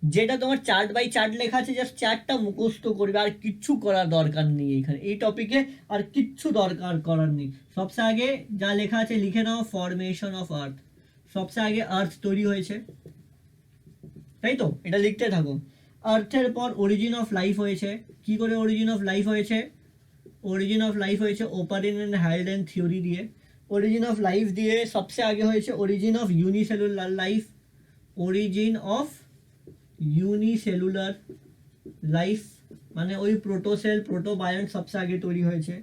যেটা তোমার চার্ট বাই চার্ট লেখা আছে, জাস্ট চার্টটা মুখস্থ করবে, আর কিচ্ছু করার দরকার নেই এখানে এই টপিকে, আর কিচ্ছু দরকার করার নেই। সবচেয়ে আগে যা লেখা আছে লিখে নাও, ফরমেশন অফ আর্থ। সবচেয়ে আগে আর্থ তৈরি হয়েছে, তাই তো, এটা লিখতে থাকো। আর্থের পর অরিজিন অফ লাইফ হয়েছে। কি করে অরিজিন অফ লাইফ হয়েছে? অরিজিন অফ লাইফ হয়েছে ওপারেন অ্যান্ড হাইডেন থিওরি দিয়ে। অরিজিন অফ লাইফ দিয়ে সবচেয়ে আগে হয়েছে origin of unicellular life, origin of unicellular life, মানে ওই প্রোটোসেল প্রোটোবায়ন্ট সবচেয়ে আগে তৈরি হয়েছে।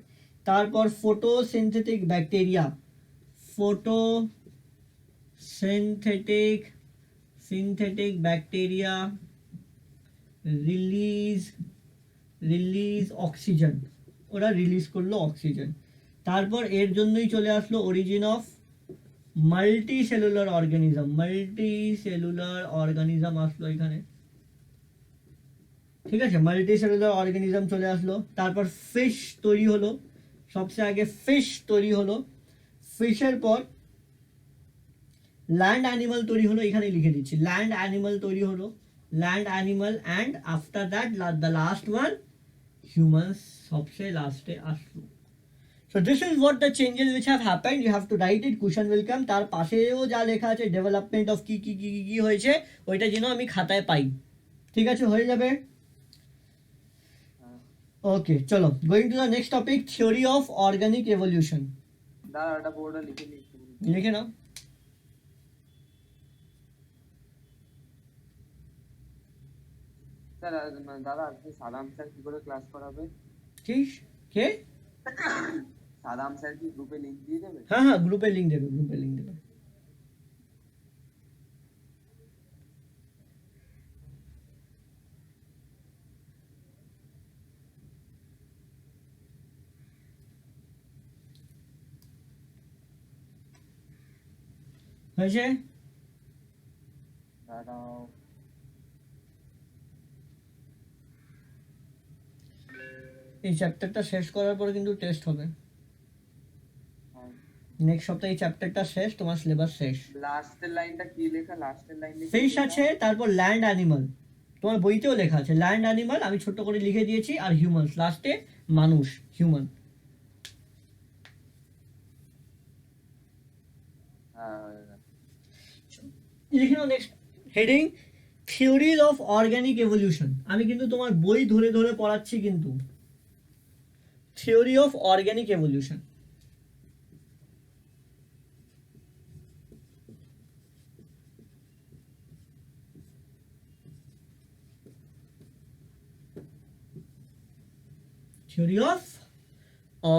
তারপর photosynthetic bacteria, synthetic bacteria release oxygen, ওরা রিলিজ করলো অক্সিজেন। তারপর এর জন্যই চলে আসলো অরিজিন অফ মাল্টিসেলুলার অর্গানিজম আসলো এখানে। ঠিক আছে, মাল্টিসেলুলার অর্গানিজম চলে আসলো। তারপর ফিশ তৈরি হলো, সবচেয়ে আগে ফিশ তৈরি হলো। ফিশের পর ল্যান্ড অ্যানিমাল তৈরি হলো, এখানে লিখে দিচ্ছি, ল্যান্ড অ্যানিমাল তৈরি হলো, land animal, and after that the last one humans সবচেয়ে লাস্টে আসলো। So this is what the changes which have happened. You have to write it, question will come. তার পাশেও যা লেখা আছে ডেভেলপমেন্ট অফ কি কি কি কি হয়েছে, ওইটা যেন আমি খাতায় পাই। ঠিক আছে, হয়ে যাবে। ওকে, চলো going to the next topic, theory of organic evolution. দাদা এটা বোর্ডে লিখে নি, লিখে নাও। স্যার দাদা আজকে সাদাম স্যার কি করে ক্লাস করাবে? ঠিক, কে? সাদাম স্যার কি গ্রুপে লিংক দিয়ে দেবে? হ্যাঁ হ্যাঁ, গ্রুপে লিংক দেবে, গ্রুপে লিংক দেবে। হয়েছে? দাঁড়াও, এই চ্যাপ্টারটা শেষ করার পরে কিন্তু টেস্ট হবে। নেক্সট সপ্তাহে এই চ্যাপ্টারটা শেষ, তোমার সিলেবাস শেষ। লাস্টের লাইনটা কি লেখা? লাস্টের লাইনে ফিশ আছে, তারপর ল্যান্ড অ্যানিমাল, তোমার বইতেও লেখা আছে ল্যান্ড অ্যানিমাল, আমি ছোট্ট করে লিখে দিয়েছি, আর হিউম্যানস, লাস্টে মানুষ, হিউম্যান। লিখে নাও next heading, theories of organic evolution. আমি কিন্তু তোমার বই ধরে ধরে পড়াচ্ছি, কিন্তু theory of organic evolution. Theory of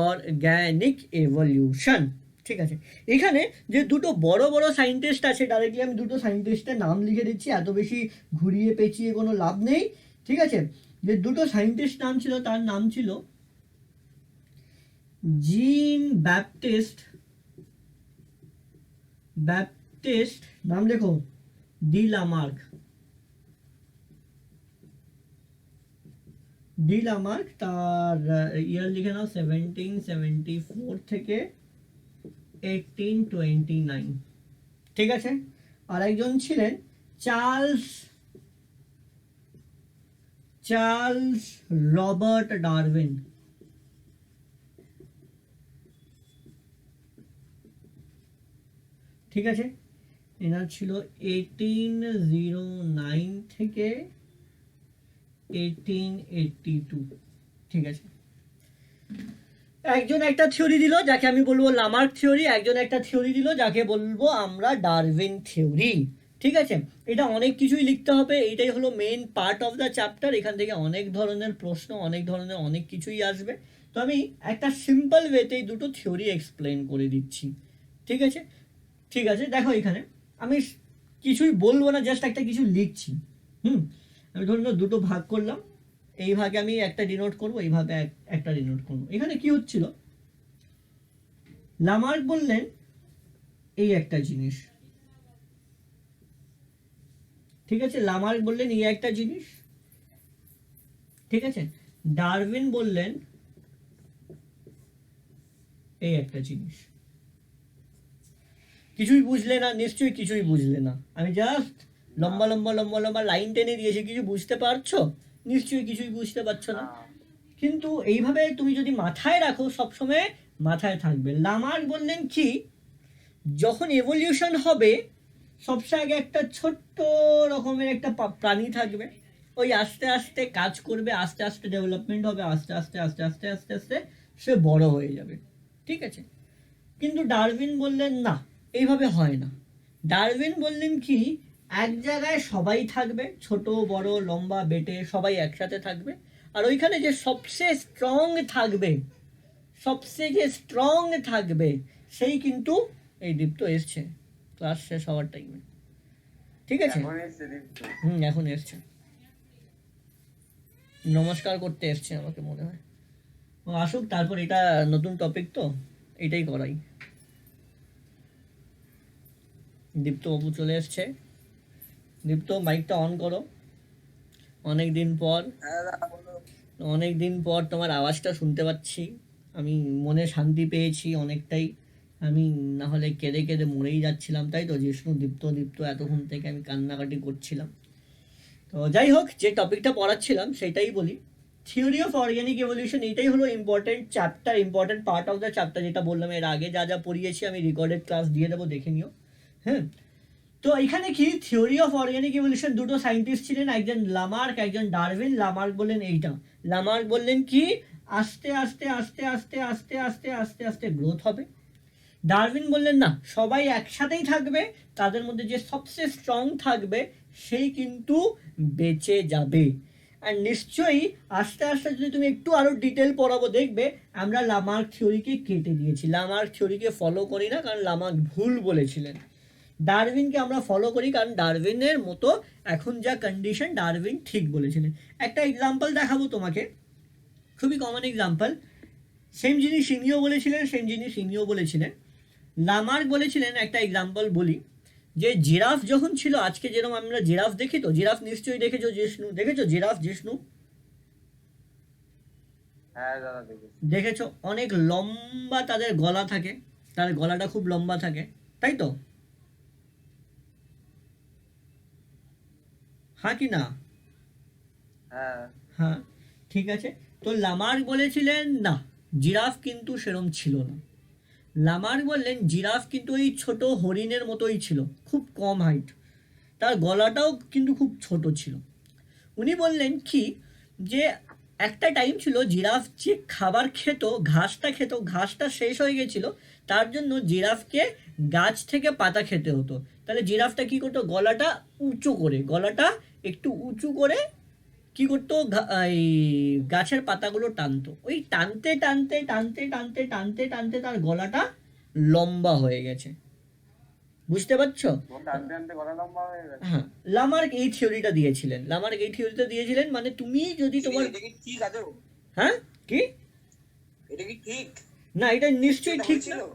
organic evolution, ঠিক আছে। এখানে যে দুটো বড় বড় সায়েন্টিস্ট আছে, ডাইরেক্টলি আমি দুটো সায়েন্টিস্টের নাম লিখে দিচ্ছি, এত বেশি ঘুরিয়ে পেঁচিয়ে কোনো লাভ নেই, ঠিক আছে। যে দুটো সায়েন্টিস্ট নাম ছিল, তার নাম ছিল জিন ব্যাপটিস্ট, নাম লেখো, ডি লামার্ক। তার ইয়ার লিখে নাও 1774 থেকে 1829, ঠিক আছে। আর একজন ছিলেন চার্লস রবার্ট ডারউইন, ঠিক আছে। এনার ছিল 1809 থেকে 1882, ঠিক আছে। একজন একটা থিওরি দিল যাকে আমি বলবো লামার্ক থিওরি, একজন একটা থিওরি দিল যাকে বলবো আমরা ডারউইন থিওরি, ঠিক আছে। এটা অনেক কিছুই লিখতে হবে, এইটাই হলো main part of the chapter. এখান থেকে অনেক ধরনের প্রশ্ন, অনেক ধরনের অনেক কিছুই আসবে। তো আমি একটা সিম্পল ওয়েতেই দুটো থিওরি এক্সপ্লেন করে দিচ্ছি, ঠিক আছে। ঠিক আছে, দেখো এখানে আমি কিছুই বলবো না, জাস্ট একটা কিছু লিখছি। আমি ধরুন দুটো ভাগ করলাম, এই ভাগে আমি একটা ডিনোট করব, এই ভাগে একটা ডিনোট করব। এখানে কি হচ্ছিল, লামার্ক বললেন এই একটা জিনিস, ঠিক আছে। লামার্ক বললেন এই একটা জিনিস, ঠিক আছে। ডারউইন বললেন এই একটা জিনিস। কিছুই বুঝলে না, নিশ্চয়ই কিছুই বুঝলে না। আমি জাস্ট লম্বা লম্বা লম্বা লম্বা লাইন টেনে দিয়েছি, কিছু বুঝতে পারছো? নিশ্চয়ই কিছুই বুঝতে পারছো না। কিন্তু এইভাবে তুমি যদি মাথায় রাখো, সবসময় মাথায় থাকবে। লামার্ক বললেন কি, যখন এভলিউশন হবে সবচেয়ে আগে একটা ছোট্ট রকমের একটা প্রাণী থাকবে, ওই আস্তে আস্তে কাজ করবে, আস্তে আস্তে ডেভেলপমেন্ট হবে, আস্তে আস্তে আস্তে আস্তে আস্তে আস্তে সে বড় হয়ে যাবে, ঠিক আছে। কিন্তু ডারউইন বললেন না, এইভাবে হয় না। ডারউইন বললেন কি, এক জায়গায় সবাই থাকবে, ছোট বড় লম্বা বেটে সবাই একসাথে থাকবে, আর ওইখানে যে সবচেয়ে স্ট্রং থাকবে সেই কিন্তু এই দীপ্ত এসছে ক্লাস শেষ হওয়ার টাইমে, ঠিক আছে। এখন এসছে, নমস্কার করতে এসছে আমাকে মনে হয়। ও আসুক, তারপর এটা নতুন টপিক তো এটাই করাই। দীপ্ত বাবু চলে এসছে। দীপ্ত মাইকটা অন করো। অনেক দিন পর তোমার আওয়াজটা শুনতে পাচ্ছি, আমি মনে শান্তি পেয়েছি অনেকটাই। আমি না হলে কেঁদে কেঁদে মরেই যাচ্ছিলাম, তাই তো জিষ্ণু, দীপ্ত এতক্ষণ থেকে আমি কান্নাকাটি করছিলাম। তো যাই হোক, যে টপিকটা পড়াচ্ছিলাম সেটাই বলি। থিওরি অফ অর্গানিক এভলিউশন, এইটাই হলো important chapter, important part of the chapter, যেটা বললাম এর আগে যা যা পড়িয়েছি আমি রেকর্ডেড ক্লাস দিয়ে দেবো, দেখে নিও। হ্যাঁ, তো এখানে কি থিওরি অফ অর্গানিক ইভলিউশন, দুটো সায়েন্টিস্ট ছিলেন, একজন লামার্ক, একজন ডারউইন। লামার্ক বললেন এইটা, লামার্ক বললেন কি, আস্তে আস্তে আস্তে আস্তে আস্তে আস্তে আস্তে আস্তে গ্রোথ হবে। ডারউইন বললেন না, সবাই একসাথেই থাকবে, তাদের মধ্যে যে সবচেয়ে স্ট্রং থাকবে সেই কিন্তু বেঁচে যাবে। আর নিশ্চয়ই আস্তে আস্তে যদি তুমি একটু আরো ডিটেল পড়াবো, দেখবে আমরা লামার্ক থিওরিকে কেটে দিয়েছি। লামার্ক থিওরিকে ফলো করি না, কারণ লামার্ক ভুল বলেছিলেন। ডারউইনকে আমরা ফলো করি, কারণ ডারউইনের মতো এখন যা কন্ডিশন, ডারউইন ঠিক বলেছিলেন। একটা এক্সাম্পল দেখাবো তোমাকে, খুবই কমন এক্সাম্পল। সেম জিনিস ইনিও বলেছিলেন, লামার্ক বলেছিলেন। একটা এক্সাম্পল বলি, যে জিরাফ যখন ছিল, আজকে যেরকম আমরা জিরাফ দেখি, তো জিরাফ নিশ্চয়ই দেখেছো জিষ্ণু, জিষ্ণু? হ্যাঁ দাদা দেখেছি। দেখেছো অনেক লম্বা তাদের গলা থাকে, তার গলাটা খুব লম্বা থাকে, তাই তো? হ্যাঁ কি না? হ্যাঁ হ্যাঁ, ঠিক আছে। তো লামার্ক বলেছিলেন না, জিরাফ কিন্তু সেরম ছিল না। লামার্ক বললেন জিরাফ কিন্তু ওই ছোট হরিণের মতোই ছিল, খুব কম হাইট, তার গলাটাও কিন্তু খুব ছোট ছিল। উনি বললেন কি, যে একটা টাইম ছিল জিরাফ যে খাবার খেত, ঘাসটা খেত, ঘাসটা শেষ হয়ে গেছিল, তার জন্য জিরাফকে গাছ থেকে পাতা খেতে হতো। তাহলে জিরাফটা কি করতো, গলাটা উঁচু করে, গলাটা একটু উঁচু করে কি করতো, এই গাছের পাতাগুলো টানতো, ওই টানতে টানতে টানতে টানতে টানতে টানতে তার গলাটা লম্বা হয়ে গেছে। বুঝতে পারছো? ও টানতে টানতে গলা লম্বা হয়ে গেছে। হ্যাঁ, লামার্ক এই থিওরিটা দিয়েছিলেন, লামার্ক এই থিওরিটা দিয়েছিলেন, মানে তুমি যদি তোমার, এটা কি ঠিক আছে? হ্যাঁ কি, এটা কি ঠিক? না এটা নিশ্চয়ই এটা ঠিক হয়েছিল? না।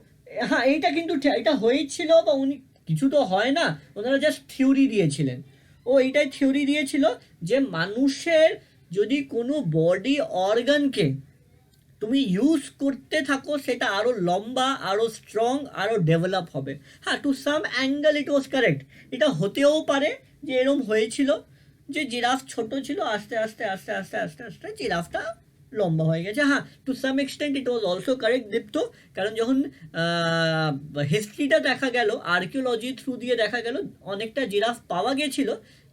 হ্যাঁ এইটা কিন্তু এটা হয়েছিল, বা উনি কিছু তো হয় না, ওনারা জাস্ট থিওরি দিয়েছিলেন। ও এইটাই থিওরি দিয়েছিল যে মানুষের যদি কোনো বডি অর্গানকে তুমি ইউজ করতে থাকো, সেটা আরও লম্বা, আরও স্ট্রং, আরও ডেভেলপ হবে। হ্যাঁ, to some angle it was correct. এটা হতেও পারে যে এরম হয়েছিল, যে জিরাফ ছোট ছিল, আস্তে আস্তে আস্তে আস্তে আস্তে আস্তে জিরাফটা লম্বা হয়ে গেছে। হ্যাঁ, to some extent it was also correct Dipto, কারণ যখন হিস্ট্রিটা দেখা গেল, আর্কিওলজি থ্রু দিয়ে দেখা গেল, অনেকটা জিরাফ পাওয়া গেছিল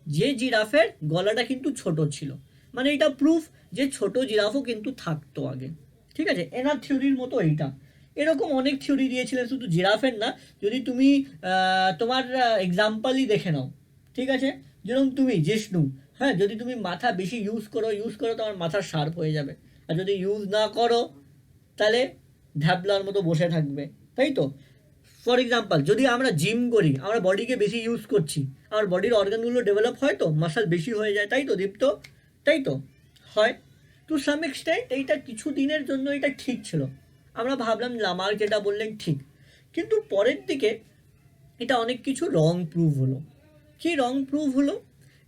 যে জিরাফের গলাটা কিন্তু ছোট ছিল, মানে এটা প্রুফ যে ছোট জিরাফও কিন্তু থাকতো আগে। ঠিক আছে, এনার থিওরির মতো এইটা। এরকম অনেক থিওরি দিয়েছিলেন, শুধু জিরাফের না। যদি তুমি তোমার এক্সাম্পলই দেখে নাও, ঠিক আছে, যেরকম তুমি জিষ্ণু, হ্যাঁ, যদি তুমি মাথা বেশি ইউজ করো তোমার মাথা শার্প হয়ে যাবে, আর যদি ইউজ না করো তাহলে ঢ্যাবলার মতো বসে থাকবে, তাই তো? ফর এক্সাম্পল, যদি আমরা জিম করি, আমরা বডিকে বেশি ইউজ করছি, আমার বডির অর্গানগুলো ডেভেলপ হয়, তো মাসাল বেশি হয়ে যায়, তাই তো দীপ্ত? তাই তো হয়। টু সাম এক্সটেন্ট এইটা কিছু দিনের জন্য এটা ঠিক ছিল, আমরা ভাবলাম লামার যেটা বললেন ঠিক, কিন্তু পরের দিকে এটা অনেক কিছু রং প্রুভ হলো। কি রং প্রুভ হলো?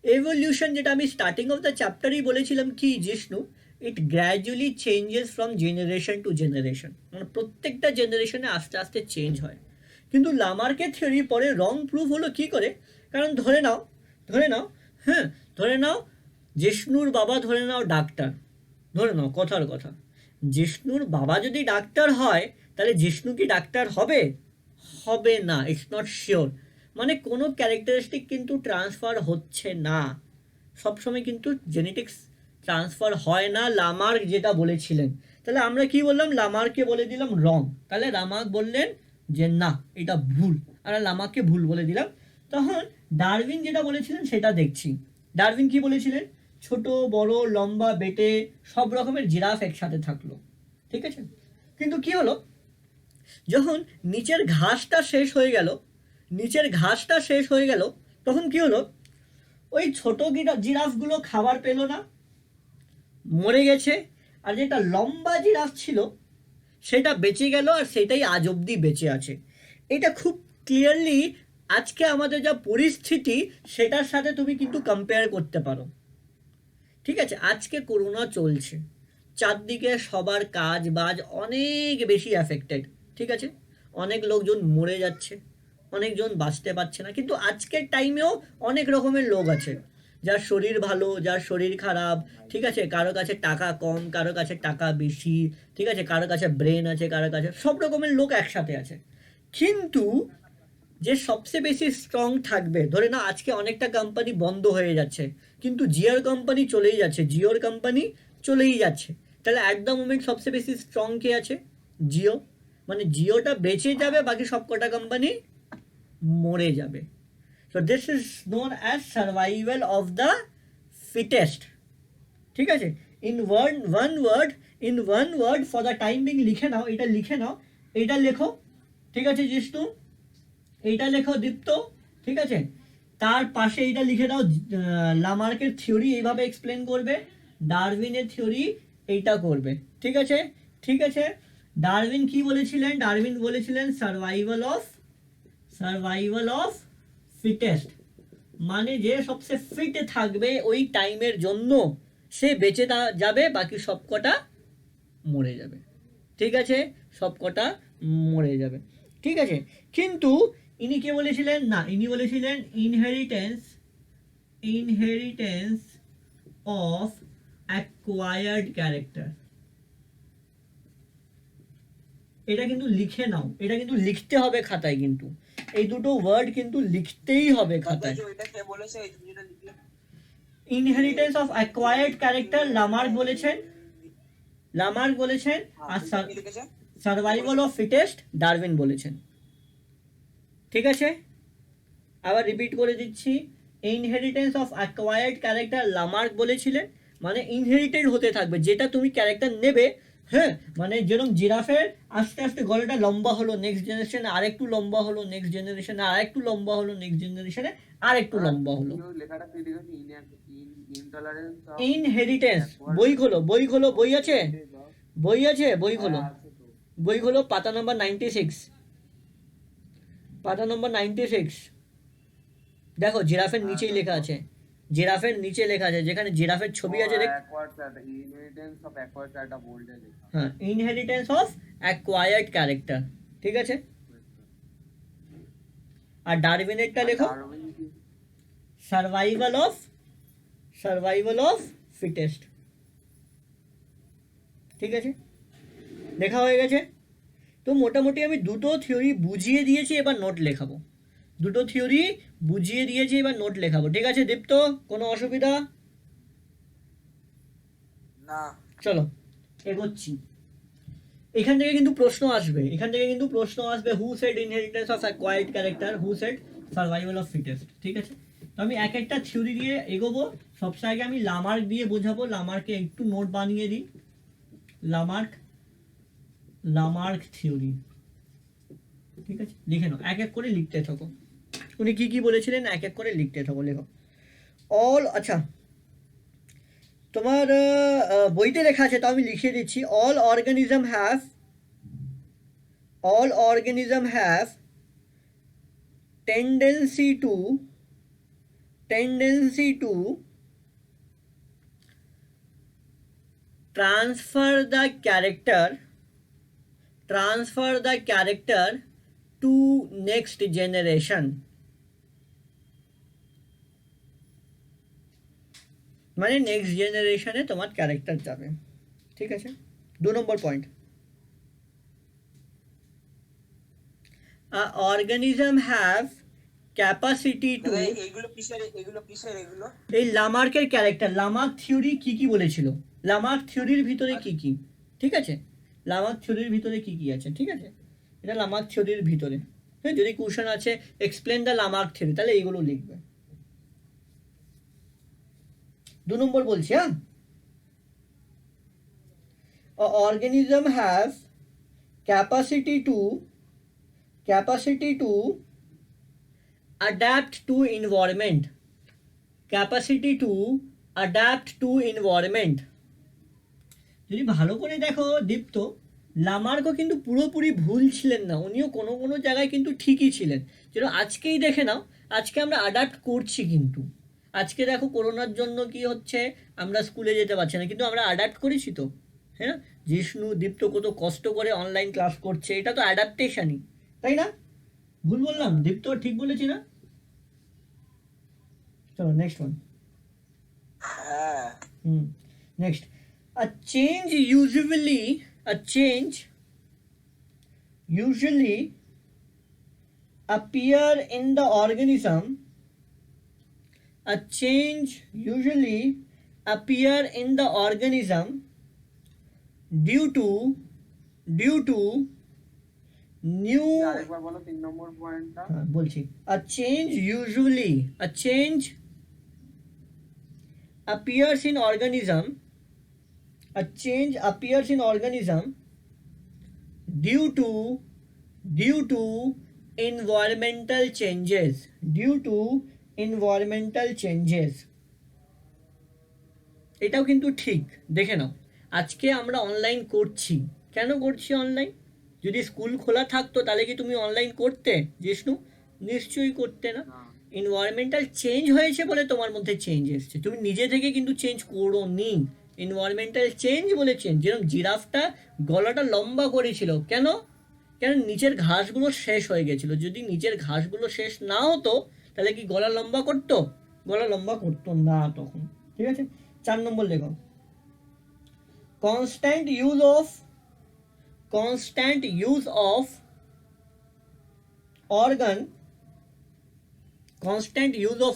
এভলিউশন, যেটা আমি স্টার্টিং অফ দ্য চ্যাপ্টারই বলেছিলাম কি Jishnu, it gradually changes from generation to generation, মানে প্রত্যেকটা জেনারেশনে আস্তে আস্তে চেঞ্জ হয়। কিন্তু লামার্কের থিওরি পরে রং প্রুভ হলো কি করে? কারণ ধরে নাও, ধরে নাও, হ্যাঁ, ধরে নাও জিষ্ণুর বাবা, ধরে নাও ডাক্তার, ধরে নাও কথার কথা, জিষ্ণুর বাবা যদি ডাক্তার হয়, তাহলে জিষ্ণু কি ডাক্তার হবে? হবে না, ইটস নট শিওর। মানে কোনো ক্যারেক্টারিস্টিক কিন্তু ট্রান্সফার হচ্ছে না, সবসময় কিন্তু জেনেটিক্স ট্রান্সফার হয় না, লামার্ক যেটা বলেছিলেন। তাহলে আমরা কি বললাম, লামার্ককে বলে দিলাম রং, তাহলে লামার্ক বললেন যে না এটা ভুল, আর লামার্ককে ভুল বলে দিলাম। তখন ডারউইন যেটা বলেছিলেন সেটা দেখছি। ডারউইন কি বলেছিলেন? ছোট বড় লম্বা বেটে সব রকমের জিরাফ একসাথে থাকলো, ঠিক আছে। কিন্তু কি হলো, যখন নিচের ঘাসটা শেষ হয়ে গেল, নিচের ঘাসটা শেষ হয়ে গেল, তখন কি হলো, ওই ছোট জিরাফগুলো খাবার পেল না, মরে গেছে, আর যেটা লম্বা জিরাফ ছিল সেটা বেঁচে গেল, আর সেটাই আজ অবধি বেঁচে আছে। এটা খুব ক্লিয়ারলি আজকে আমাদের যা পরিস্থিতি সেটার সাথে তুমি কিন্তু কম্পেয়ার করতে পারো। ঠিক আছে, আজকে করোনা চলছে, চারদিকে সবার কাজ বাজ অনেক বেশি অ্যাফেক্টেড, ঠিক আছে, অনেক লোকজন মরে যাচ্ছে, অনেকজন বাঁচতে পারছে না, কিন্তু আজকের টাইমেও অনেক রকমের লোক আছে, যার শরীর ভালো, যার শরীর খারাপ, ঠিক আছে, কারো কাছে টাকা কম, কারো কাছে টাকা বেশি, ঠিক আছে, কারো কাছে ব্রেন আছে, কারো কাছে, সব রকমের লোক একসাথে আছে। কিন্তু যে সবচেয়ে বেশি স্ট্রং থাকবে, ধরে না আজকে অনেকটা কোম্পানি বন্ধ হয়ে যাচ্ছে, কিন্তু জিওর কোম্পানি চলেই যাচ্ছে, জিওর কোম্পানি চলেই যাচ্ছে, তাহলে অ্যাট দ্য মোমেন্ট সবচেয়ে বেশি স্ট্রং কে আছে? জিও। মানে জিওটা বেঁচে যাবে, বাকি সব কটা কোম্পানি মরে যাবে। So this is known as survival of the fittest. ঠিক আছে, in one word for the time being লিখে নাও, এটা লিখে নাও, এটা লেখো, ঠিক আছে জিষ্ণু, এইটা লেখো দীপ্ত, ঠিক আছে, তার পাশে এইটা লিখে দাও, লামার্কের থিওরি এইভাবে এক্সপ্লেন করবে, ডারউইনের থিওরি এইটা করবে, ঠিক আছে। ঠিক আছে, ডারউইন কি বলেছিলেন? ডারউইন বলেছিলেন সার্ভাইভাল অফ ফিটেস্ট, মানে যে সবচেয়ে ফিট থাকবে ওই টাইমের জন্য সে বেঁচে যাবে, বাকি সব কটা মরে যাবে, ঠিক আছে, সব কটা মরে যাবে, ঠিক আছে। কিন্তু ইনি কে বলেছিলেন, না ইনি বলেছিলেন ইনহেরিটেন্স অফ অ্যাকোয়ার্ড ক্যারেক্টার। এটা কিন্তু লিখে নাও, এটা কিন্তু লিখতে হবে খাতায়, কিন্তু এই দুটো ওয়ার্ড কিন্তু লিখতেই হবে খাতায়। এটা কে বলেছে এই যেটা লিখলে? Inheritance of acquired character Lamarck বলেছেন, আর হ্যাঁ, কি লিখেছে? সার্ভাইভাল অফ ফিটেস্ট ডারউইন বলেছেন, ঠিক আছে। আবার রিপিট করে দিচ্ছি, inheritance of acquired character Lamarck বলেছিলেন, মানে ইনহেরিটেড হতে থাকবে, যেটা তুমি ক্যারেক্টার নেবে, হ্যাঁ, মানে যেরকম জিরাফের আস্তে আস্তে গলাটা লম্বা হলো, নেক্সট জেনারেশনে আরেকটু লম্বা হলো, নেক্সট জেনারেশনে আরেকটু লম্বা হলো, নেক্সট জেনারেশনে আরেকটু লম্বা হলো। লেখাটা কি লিখেছে? ইনটলারেন্স অফ ইনহেরিটেন্স, বই খোলো, বই আছে, বই খোলো, বই খোলো, পাতা নম্বর 96, পাতা নম্বর 96, দেখো জিরাফের নিচেই লেখা আছে, জিরাফের নিচে লেখা আছে, যেখানে জিরাফের ছবি আছে দেখ, ইনহেরিটেন্স অফ অ্যাকোয়ার্ড একটা বোল্ডে লেখা। হ্যাঁ, ইনহেরিটেন্স অফ অ্যাকোয়ার্ড ক্যারেক্টার, ঠিক আছে। আর ডারউইনেরটা লেখো, ডারউইন কি? সার্ভাইভাল অফ ফিটেস্ট, ঠিক আছে, লেখা হয়ে গেছে। তো মোটামুটি আমি দুটো থিওরি বুঝিয়ে দিয়েছি, এবার নোট লেখাবো, দুটো থিওরি বুঝিয়ে দিয়েছি, এবার নোট লেখাবো, ঠিক আছে দীপ্ত, কোনো অসুবিধা? না, চলো এগোচ্ছি। এখান থেকে কিন্তু প্রশ্ন আসবে, who said inheritance of acquired character, who said survival of fittest, ঠিক আছে। তো আমি এক একটা থিওরি দিয়ে এগোবো, সবসময় আগে আমি লামার্ক দিয়ে বোঝাবো, লামার্কে একটু নোট বানিয়ে দিই, লামার্ক থিওরি, ঠিক আছে, লিখে নাও, এক এক করে লিখতে থাকো, উনি কি কি বলেছিলেন এক এক করে লিখতে থাকো, লেখো আচ্ছা তোমার বইতে লেখা আছে, তো আমি লিখে দিচ্ছি, all organism have tendency to transfer the character to next generation, মানে নেক্সট জেনারেশনে তোমার ক্যারেক্টার যাবে, ঠিক আছে। 2 নম্বর point, organism have capacity to, এইগুলো কিসের? এই লামার্কের ক্যারেক্টার, লামার্ক থিওরি কি কি বলেছিল, লামার্ক থিওরির ভিতরে কি কি, ঠিক আছে, লামার্ক থিওরির ভিতরে কি কি আছে, ঠিক আছে, এটা লামার্ক থিওরির ভিতরে, হ্যাঁ, যদি কোশ্চেন আছে এক্সপ্লেন দ্য লামার্ক থিওরি, তাহলে এইগুলো লিখবে। 2 নম্বর বলছি, হ্যাঁ, organism have capacity to adapt to environment, যদি ভালো করে দেখো দীপ্ত, লামার্কও কিন্তু পুরোপুরি ভুল ছিলেন না, উনিও কোনো কোনো জায়গায় কিন্তু ঠিকই ছিলেন, যেন আজকেই দেখে নাও, আজকে আমরা অ্যাডাপ্ট করছি, কিন্তু আজকে দেখো করোনার জন্য কি হচ্ছে, আমরা স্কুলে যেতে পারছি না, কিন্তু আমরা অ্যাডাপ্ট করেছি তো, হ্যাঁ, জিষ্ণু দীপ্ত কত কষ্ট করে অনলাইন ক্লাস করছে, এটা তো অ্যাডাপ্টেশনই, তাই না? ভুল বললাম দীপ্ত, ঠিক বলেছি না? চলো নেক্সট ওয়ান, হ্যাঁ, next, a change usually appear in the organism, due to new, আরেকবার বলো 3 নম্বর পয়েন্টটা। বলছি, a change appears in organism due to environmental changes, এটাও কিন্তু ঠিক, দেখে নাও, আজকে আমরা অনলাইন করছি, কেন করছি অনলাইন? যদি স্কুল খোলা থাকতো তাহলে কি তুমি অনলাইন করতে জিষ্ণু? নিশ্চয়ই করতে না। এনভায়রনমেন্টাল চেঞ্জ হয়েছে বলে তোমার মধ্যে চেঞ্জ এসছে, তুমি নিজে থেকে কিন্তু চেঞ্জ করোনি, এনভায়রনমেন্টাল চেঞ্জ বলেছেন, যেরকম জিরাফটা গলাটা লম্বা করেছিল, কেন? কেন নিচের ঘাসগুলো শেষ হয়ে গেছিল। যদি নিচের ঘাসগুলো শেষ না হতো তাহলে কি গলা লম্বা করতো? গলা লম্বা করতো না তখন। ঠিক আছে, 4 নম্বর লেখো। কনস্ট্যান্ট ইউজ অফ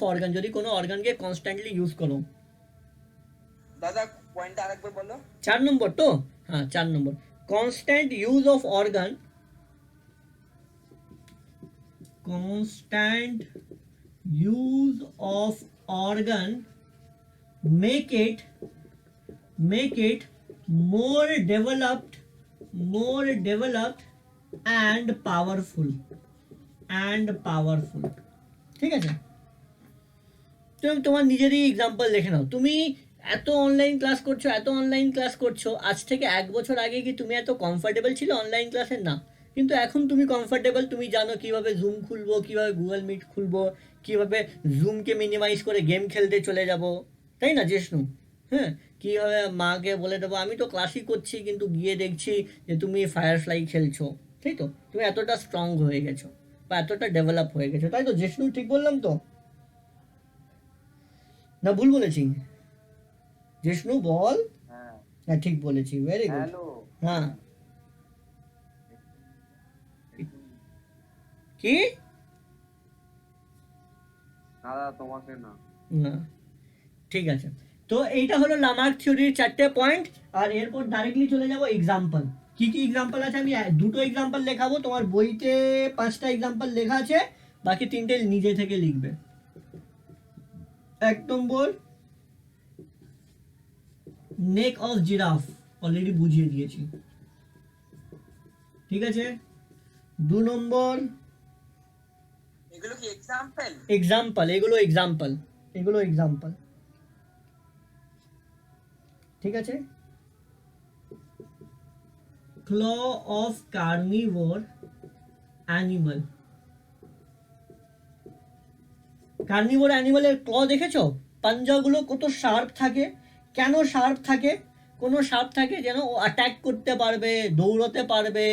অর্গান, যদি কোনো অর্গানকে কনস্ট্যান্টলি ইউজ করো। দাদা পয়েন্টটা আরেকবার বলো। 4 নম্বর তো, হ্যাঁ 4 number. Constant use of organ, make it more developed and powerful. ঠিক আছে, তুমি তোমার নিজেরই এক্সাম্পল দেখে নাও। তুমি এত অনলাইন ক্লাস করছো, আজ থেকে 1 বছর আগে কি তুমি এত কমফর্টেবল ছিল অনলাইন ক্লাসে? না। কিন্তু এখন তুমি কমফর্টেবল, তুমি জানো কিভাবে জুম খুলবো, কিভাবে গুগল মিট খুলবো, কিভাবে জুমকে মিনিমাইজ করে গেম খেলতে চলে যাব, তাই না জিষ্ণু? হ্যাঁ, কীভাবে মাকে বলে দেবো আমি তো ক্লাসই করছি কিন্তু গিয়ে দেখছি যে তুমি ফায়ারফ্লাই খেলছো, তাই তো? তুমি এতটা স্ট্রং হয়ে গেছো বা এতটা ডেভেলপ হয়ে গেছো, তাই তো জিষ্ণু? ঠিক বললাম তো না ভুল বলেছি? জিষ্ণু বল। হ্যাঁ হ্যাঁ ঠিক বলেছি, ভেরি গুড। হ্যালো হ্যাঁ কি? দাদা তোমাকে না। না ঠিক আছে, তো এইটা হলো লামার্ক থিওরির 4টে পয়েন্ট। আর এরপর ডাইরেক্টলি চলে যাব এক্সাম্পল। কি কি এক্সাম্পল আছে আমি 2টো এক্সাম্পল লেখাবো, তোমার বইতে 5টা এক্সাম্পল লেখা আছে, বাকি 3টে নিজে থেকে লিখবে। 1 নম্বর নেক অফ জিরাফ, অলরেডি বুঝিয়ে দিয়েছি, ঠিক আছে। 2 নম্বর এগুলো কি এক্সাম্পল? এগুলো এক্সাম্পল, ঠিক আছে। ক্ল অফ কার্নিভোর অ্যানিমাল, অ্যানিমালের ক্ল দেখেছো? পাঞ্জাগুলো কত শার্প থাকে। কেন শার্প থাকে? কোনো শার্প থাকে যেন ও অ্যাটাক করতে পারবে, দৌড়তে পারবে,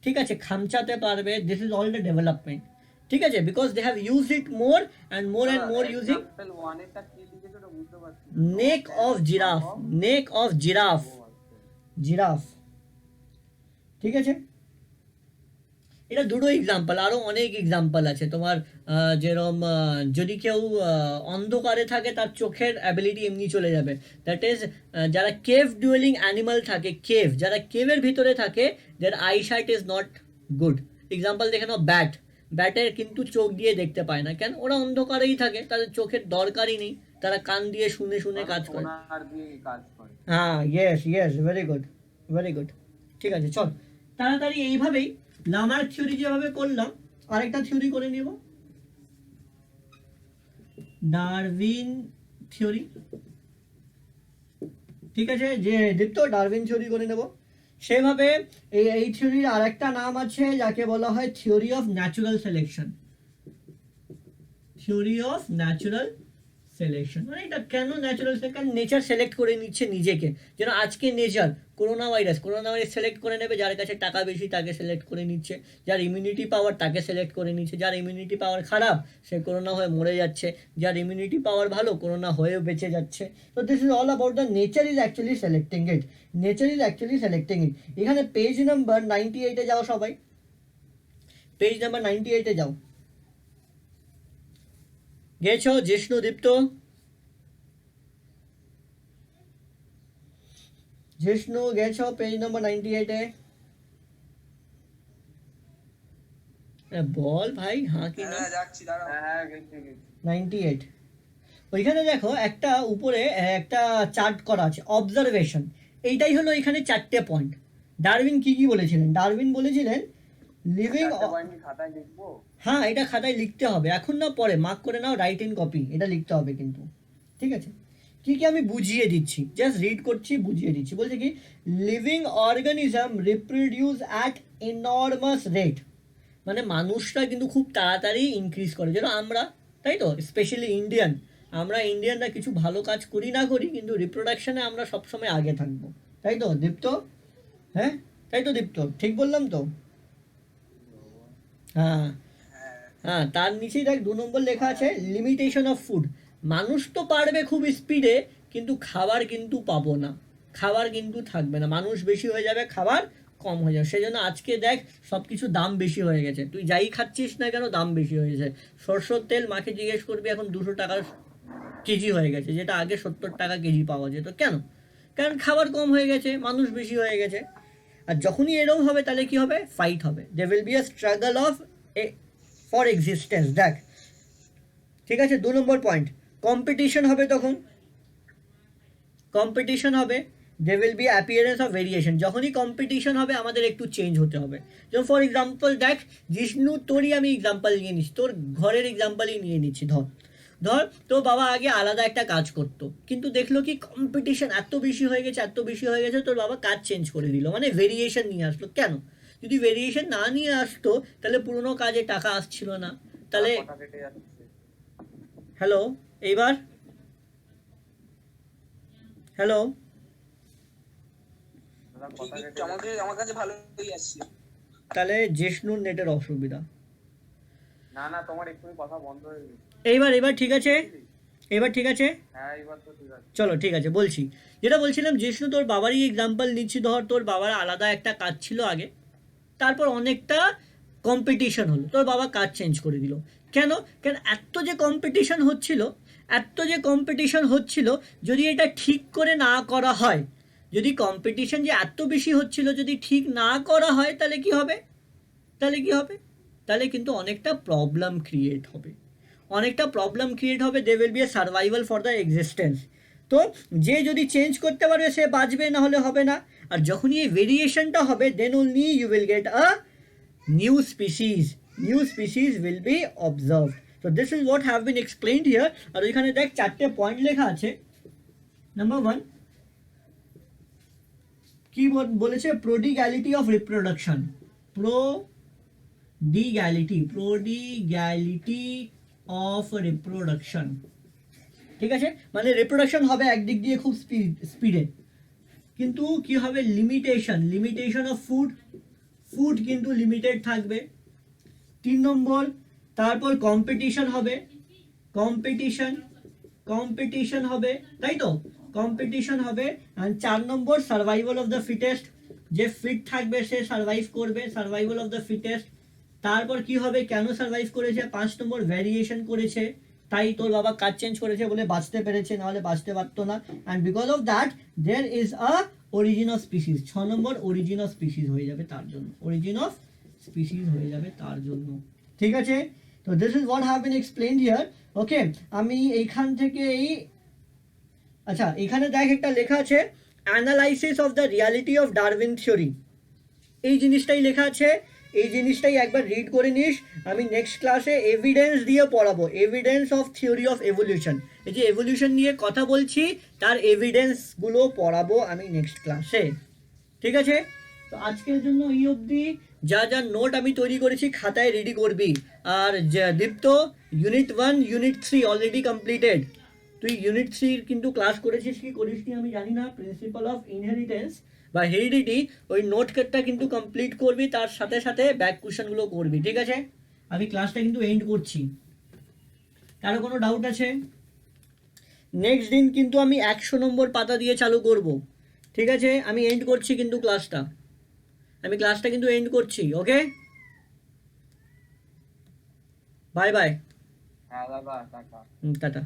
ঠিক আছে, খামচাতে পারবে। This is all the development, ঠিক আছে, because they have used it more and more using. Example 1 এরটা কি লিখেছো ওটা বুঝতে পারছি না। নেক অফ জিরাফ, ঠিক আছে। এটা 2টো এক্সাম্পল, আরও অনেক এক্সাম্পল আছে তোমার। যেরকম যদি কেউ অন্ধকারে থাকে তার চোখের অ্যাবিলিটি এমনি চলে যাবে। দ্যাট ইজ যারা কেভ ডুয়েলিং অ্যানিমাল থাকে, যারা কেভের ভিতরে থাকে, দের eyesight is not good. Example দেখে নাও ব্যাটের কিন্তু চোখ দিয়ে দেখতে পায় না, কেন? ওরা অন্ধকারেই থাকে, তাদের চোখের দরকারই নেই, তারা কান দিয়ে শুনে কাজ করে। সোনার দিয়ে কাজ করে। হ্যাঁ ইয়েস ভেরি গুড, ঠিক আছে। চল তাড়াতাড়ি এইভাবেই লামার্ক থিওরি যেভাবে করলাম আরেকটা থিওরি করে নিব, ডারউইন থিওরি, ঠিক আছে। যে দীপ্ত ডারউইন থিওরি করে নেব সেভাবে। এই থিওরির আরেকটা নাম আছে যাকে বলা হয় থিওরি অফ ন্যাচুরাল সিলেকশন। মানে এটা কেন ন্যাচুরাল সিলেকশন? নেচার সিলেক্ট করে নিচ্ছে নিজেকে, যেন আজকে নেচার করোনা ভাইরাস সিলেক্ট করে নেবে, যার কাছে টাকা বেশি তাকে সিলেক্ট করে নিচ্ছে, যার ইমিউনিটি পাওয়ার তাকে সিলেক্ট করে নিচ্ছে, যার ইমিউনিটি পাওয়ার খারাপ সে করোনা হয়ে মরে যাচ্ছে, যার ইমিউনিটি পাওয়ার ভালো করোনা হয়েও বেঁচে যাচ্ছে। তো this is all about the nature is actually selecting it. এখানে পেজ নাম্বার 98-এ যাও সবাই, পেজ নাম্বার 98-এ যাও। গেছো জিষ্ণু, দীপ্ত? জিষ্ণু গেছো পেজ নাম্বার 98-এ? বল ভাই, হ্যাঁ কি না? যাচ্ছি, দাঁড়াও। হ্যাঁ গেছি 98 ওইখানে দেখো একটা উপরে একটা চার্ট করা আছে, অবজারভেশন। এইটাই হলো এখানে 4টে পয়েন্ট। ডারউইন কি বলেছিলেন? ডারউইন বলেছিলেন লিভিং। খাতায় লিখবো? হ্যাঁ এটা খাতায় লিখতে হবে, এখন না পরে মার্ক করে নাও, রাইট ইন কপি, এটা লিখতে হবে কিন্তু, ঠিক আছে। কি আমি বুঝিয়ে দিচ্ছি, জাস্ট রিড করছি, বুঝিয়ে দিচ্ছি। বলছে কি, living organism reproduce at enormous rate, মানে মানুষরা কিন্তু খুব তাড়াতাড়ি ইনক্রিজ করে, যেন আমরা, তাই তো, স্পেশালি ইন্ডিয়ান, আমরা ইন্ডিয়ানরা কিছু ভালো কাজ করি না করি কিন্তু রিপ্রোডাকশনে আমরা সবসময় আগে থাকবো, তাই তো দীপ্ত? হ্যাঁ তাই তো দীপ্ত, ঠিক বললাম তো? হ্যাঁ হ্যাঁ, তার নিচেই দেখ 2 নম্বর লেখা আছে লিমিটেশন অফ ফুড। মানুষ তো পারবে খুব স্পিডে, কিন্তু খাবার কিন্তু পাবো না, খাবার কিন্তু থাকবে না, মানুষ বেশি হয়ে যাবে, খাবার কম হয়ে যাবে। সেই জন্য আজকে দেখ সব কিছু দাম বেশি হয়ে গেছে, তুই যাই খাচ্ছিস না কেন দাম বেশি হয়ে গেছে। সরষের তেল মাকে জিজ্ঞেস করবি এখন 200 টাকার কেজি হয়ে গেছে, যেটা আগে 70 টাকা কেজি পাওয়া যেত। কেন? কারণ খাবার কম হয়ে গেছে, মানুষ বেশি হয়ে গেছে। আর যখনই এরকম হবে তাহলে কি হবে? ফাইট হবে, they will be a struggle of for existence. দেখ ঠিক আছে, 2 নম্বর পয়েন্ট, কম্পিটিশন হবে, তখন কম্পিটিশন হবে, they will be appearance of variation. যখনই কম্পিটিশন হবে আমাদের একটু চেঞ্জ হতে হবে। যেমন ফর এক্সাম্পল দেখ জিষ্ণু, তোরই আমি এক্সাম্পল নিয়ে নিচ্ছি, তোর ঘরের এক্সাম্পলই নিয়ে নিচ্ছি। ধর ধর তোর বাবা আগে আলাদা একটা কাজ করতো, কিন্তু দেখলো কি কম্পিটিশন এত বেশি হয়ে গেছে, এত বেশি হয়ে গেছে, তোর বাবা কাজ চেঞ্জ করে দিল, মানে ভেরিয়েশন নিয়ে আসলো। কেন? যদি ভেরিয়েশন না নিয়ে আসতো তাহলে পুরোনো কাজে টাকা আসছিল না, তাহলে। কথা কেটে যাচ্ছে। হ্যালো, এইবার হ্যালো, দাদা কথা কেটে আমাকে আমার কাছে ভালোই আসছে। তাহলে জিষ্ণুর নেটের অসুবিধা। না না, তোমার এক্ষুনি কথা বন্ধ হয়ে গেছে। এইবার ঠিক আছে, এবার ঠিক আছে, হ্যাঁ এবার তো ঠিক আছে। চলো ঠিক আছে বলছি। যেটা বলছিলাম, জিষ্ণু তোর বাবারই এক্সাম্পল নিচ্ছি। ধর তোর বাবার আলাদা একটা কাজ ছিল আগে, তারপর অনেকটা কম্পিটিশন হলো, তোর বাবা কাজ চেঞ্জ করে দিল। কেন? কেন এত যে কম্পিটিশন হচ্ছিল, এত যে কম্পিটিশন হচ্ছিল, যদি এটা ঠিক করে না করা হয়, যদি কম্পিটিশন যে এত বেশি হচ্ছিল যদি ঠিক না করা হয়, তাহলে কি হবে? তাহলে কি হবে? তাহলে কিন্তু অনেকটা প্রবলেম ক্রিয়েট হবে, অনেকটা প্রবলেম ক্রিয়েট হবে। They will be a survival for the existence. তো যে যদি চেঞ্জ করতে পারবে সে বাঁচবে, না হলে হবে না। আর যখনই এই ভেরিয়েশনটা হবে, then only you will get a new species, new species will be observed. So this is what have been explained here. আর এখানে দেখ 4টে পয়েন্ট লেখা আছে। নাম্বার 1 কি বলেছে? prodigality of reproduction, prodigality of reproduction। ঠিক আছে, মানে রিপ্রোডাকশন হবে একদিক দিয়ে খুব স্পিডে, কিন্তু কি হবে? লিমিটেশন অফ ফুড কিন্তু লিমিটেড থাকবে। 3 নম্বর, তারপর কম্পিটিশন হবে, কম্পিটিশন হবে, তাই তো? কম্পিটিশন হবে। আর 4 নম্বর সার্ভাইভাল অফ দ্য ফিটেস্ট, যে ফিট থাকবে সে সার্ভাইভ করবে, সার্ভাইভাল অফ দ্য ফিটেস্ট। তারপর কি হবে? কেন সার্ভাইভ করেছে? 5 নম্বর ভ্যারিয়েশন করেছে, তাই তোর বাবা কাজ চেঞ্জ করেছে বলে বাঁচতে পেরেছে, নাহলে বাঁচতে পারতো না। And because of that there is a origin of species. 6 নম্বর অরিজিন অফ স্পিসিস হয়ে যাবে তার জন্য, অরিজিন অফ স্পিসিস হয়ে যাবে তার জন্য। ঠিক আছে, তো this is what have been explained here. Okay, আমি এইখান থেকে আচ্ছা এখানে দেখ একটা লেখা আছে analysis of the reality of Darwin theory. এই জিনিসটাই লেখা আছে, এই জিনিসটাই একবার রিড করে নিস। আমি নেক্সট ক্লাসে এভিডেন্স দিয়ে পড়াবো, evidence of theory of evolution. এই যে এভলিউশন নিয়ে কথা বলছি তার এভিডেন্সগুলো পড়াবো আমি নেক্সট ক্লাসে। ঠিক আছে, তো আজকের জন্য এই অবধি। যা যা নোট আমি তৈরি করেছি খাতায় রেডি করবি। আর দীপ্ত ইউনিট 1 ইউনিট 3 অলরেডি কমপ্লিটেড। তুই ইউনিট 3 কিন্তু ক্লাস করেছিস কি করিসনি আমি জানি না, প্রিন্সিপাল অফ ইনহেরিটেন্স বা হেরিডিটি, ওই নোটটা কিন্তু কমপ্লিট করবি, তার সাথে সাথে ব্যাক কোশ্চেনগুলো করবি। ঠিক আছে, আমি ক্লাসটা কিন্তু এন্ড করছি। কারো কোনো ডাউট আছে? নেক্সট দিন কিন্তু আমি 100 নম্বর পাতা দিয়ে চালু করব। ঠিক আছে, আমি এন্ড করছি কিন্তু ক্লাসটা, আমি ক্লাসটা কিন্তু এন্ড করছি। ওকে, বাই বাই। হ্যাঁ দাদা টাটা। টাটা।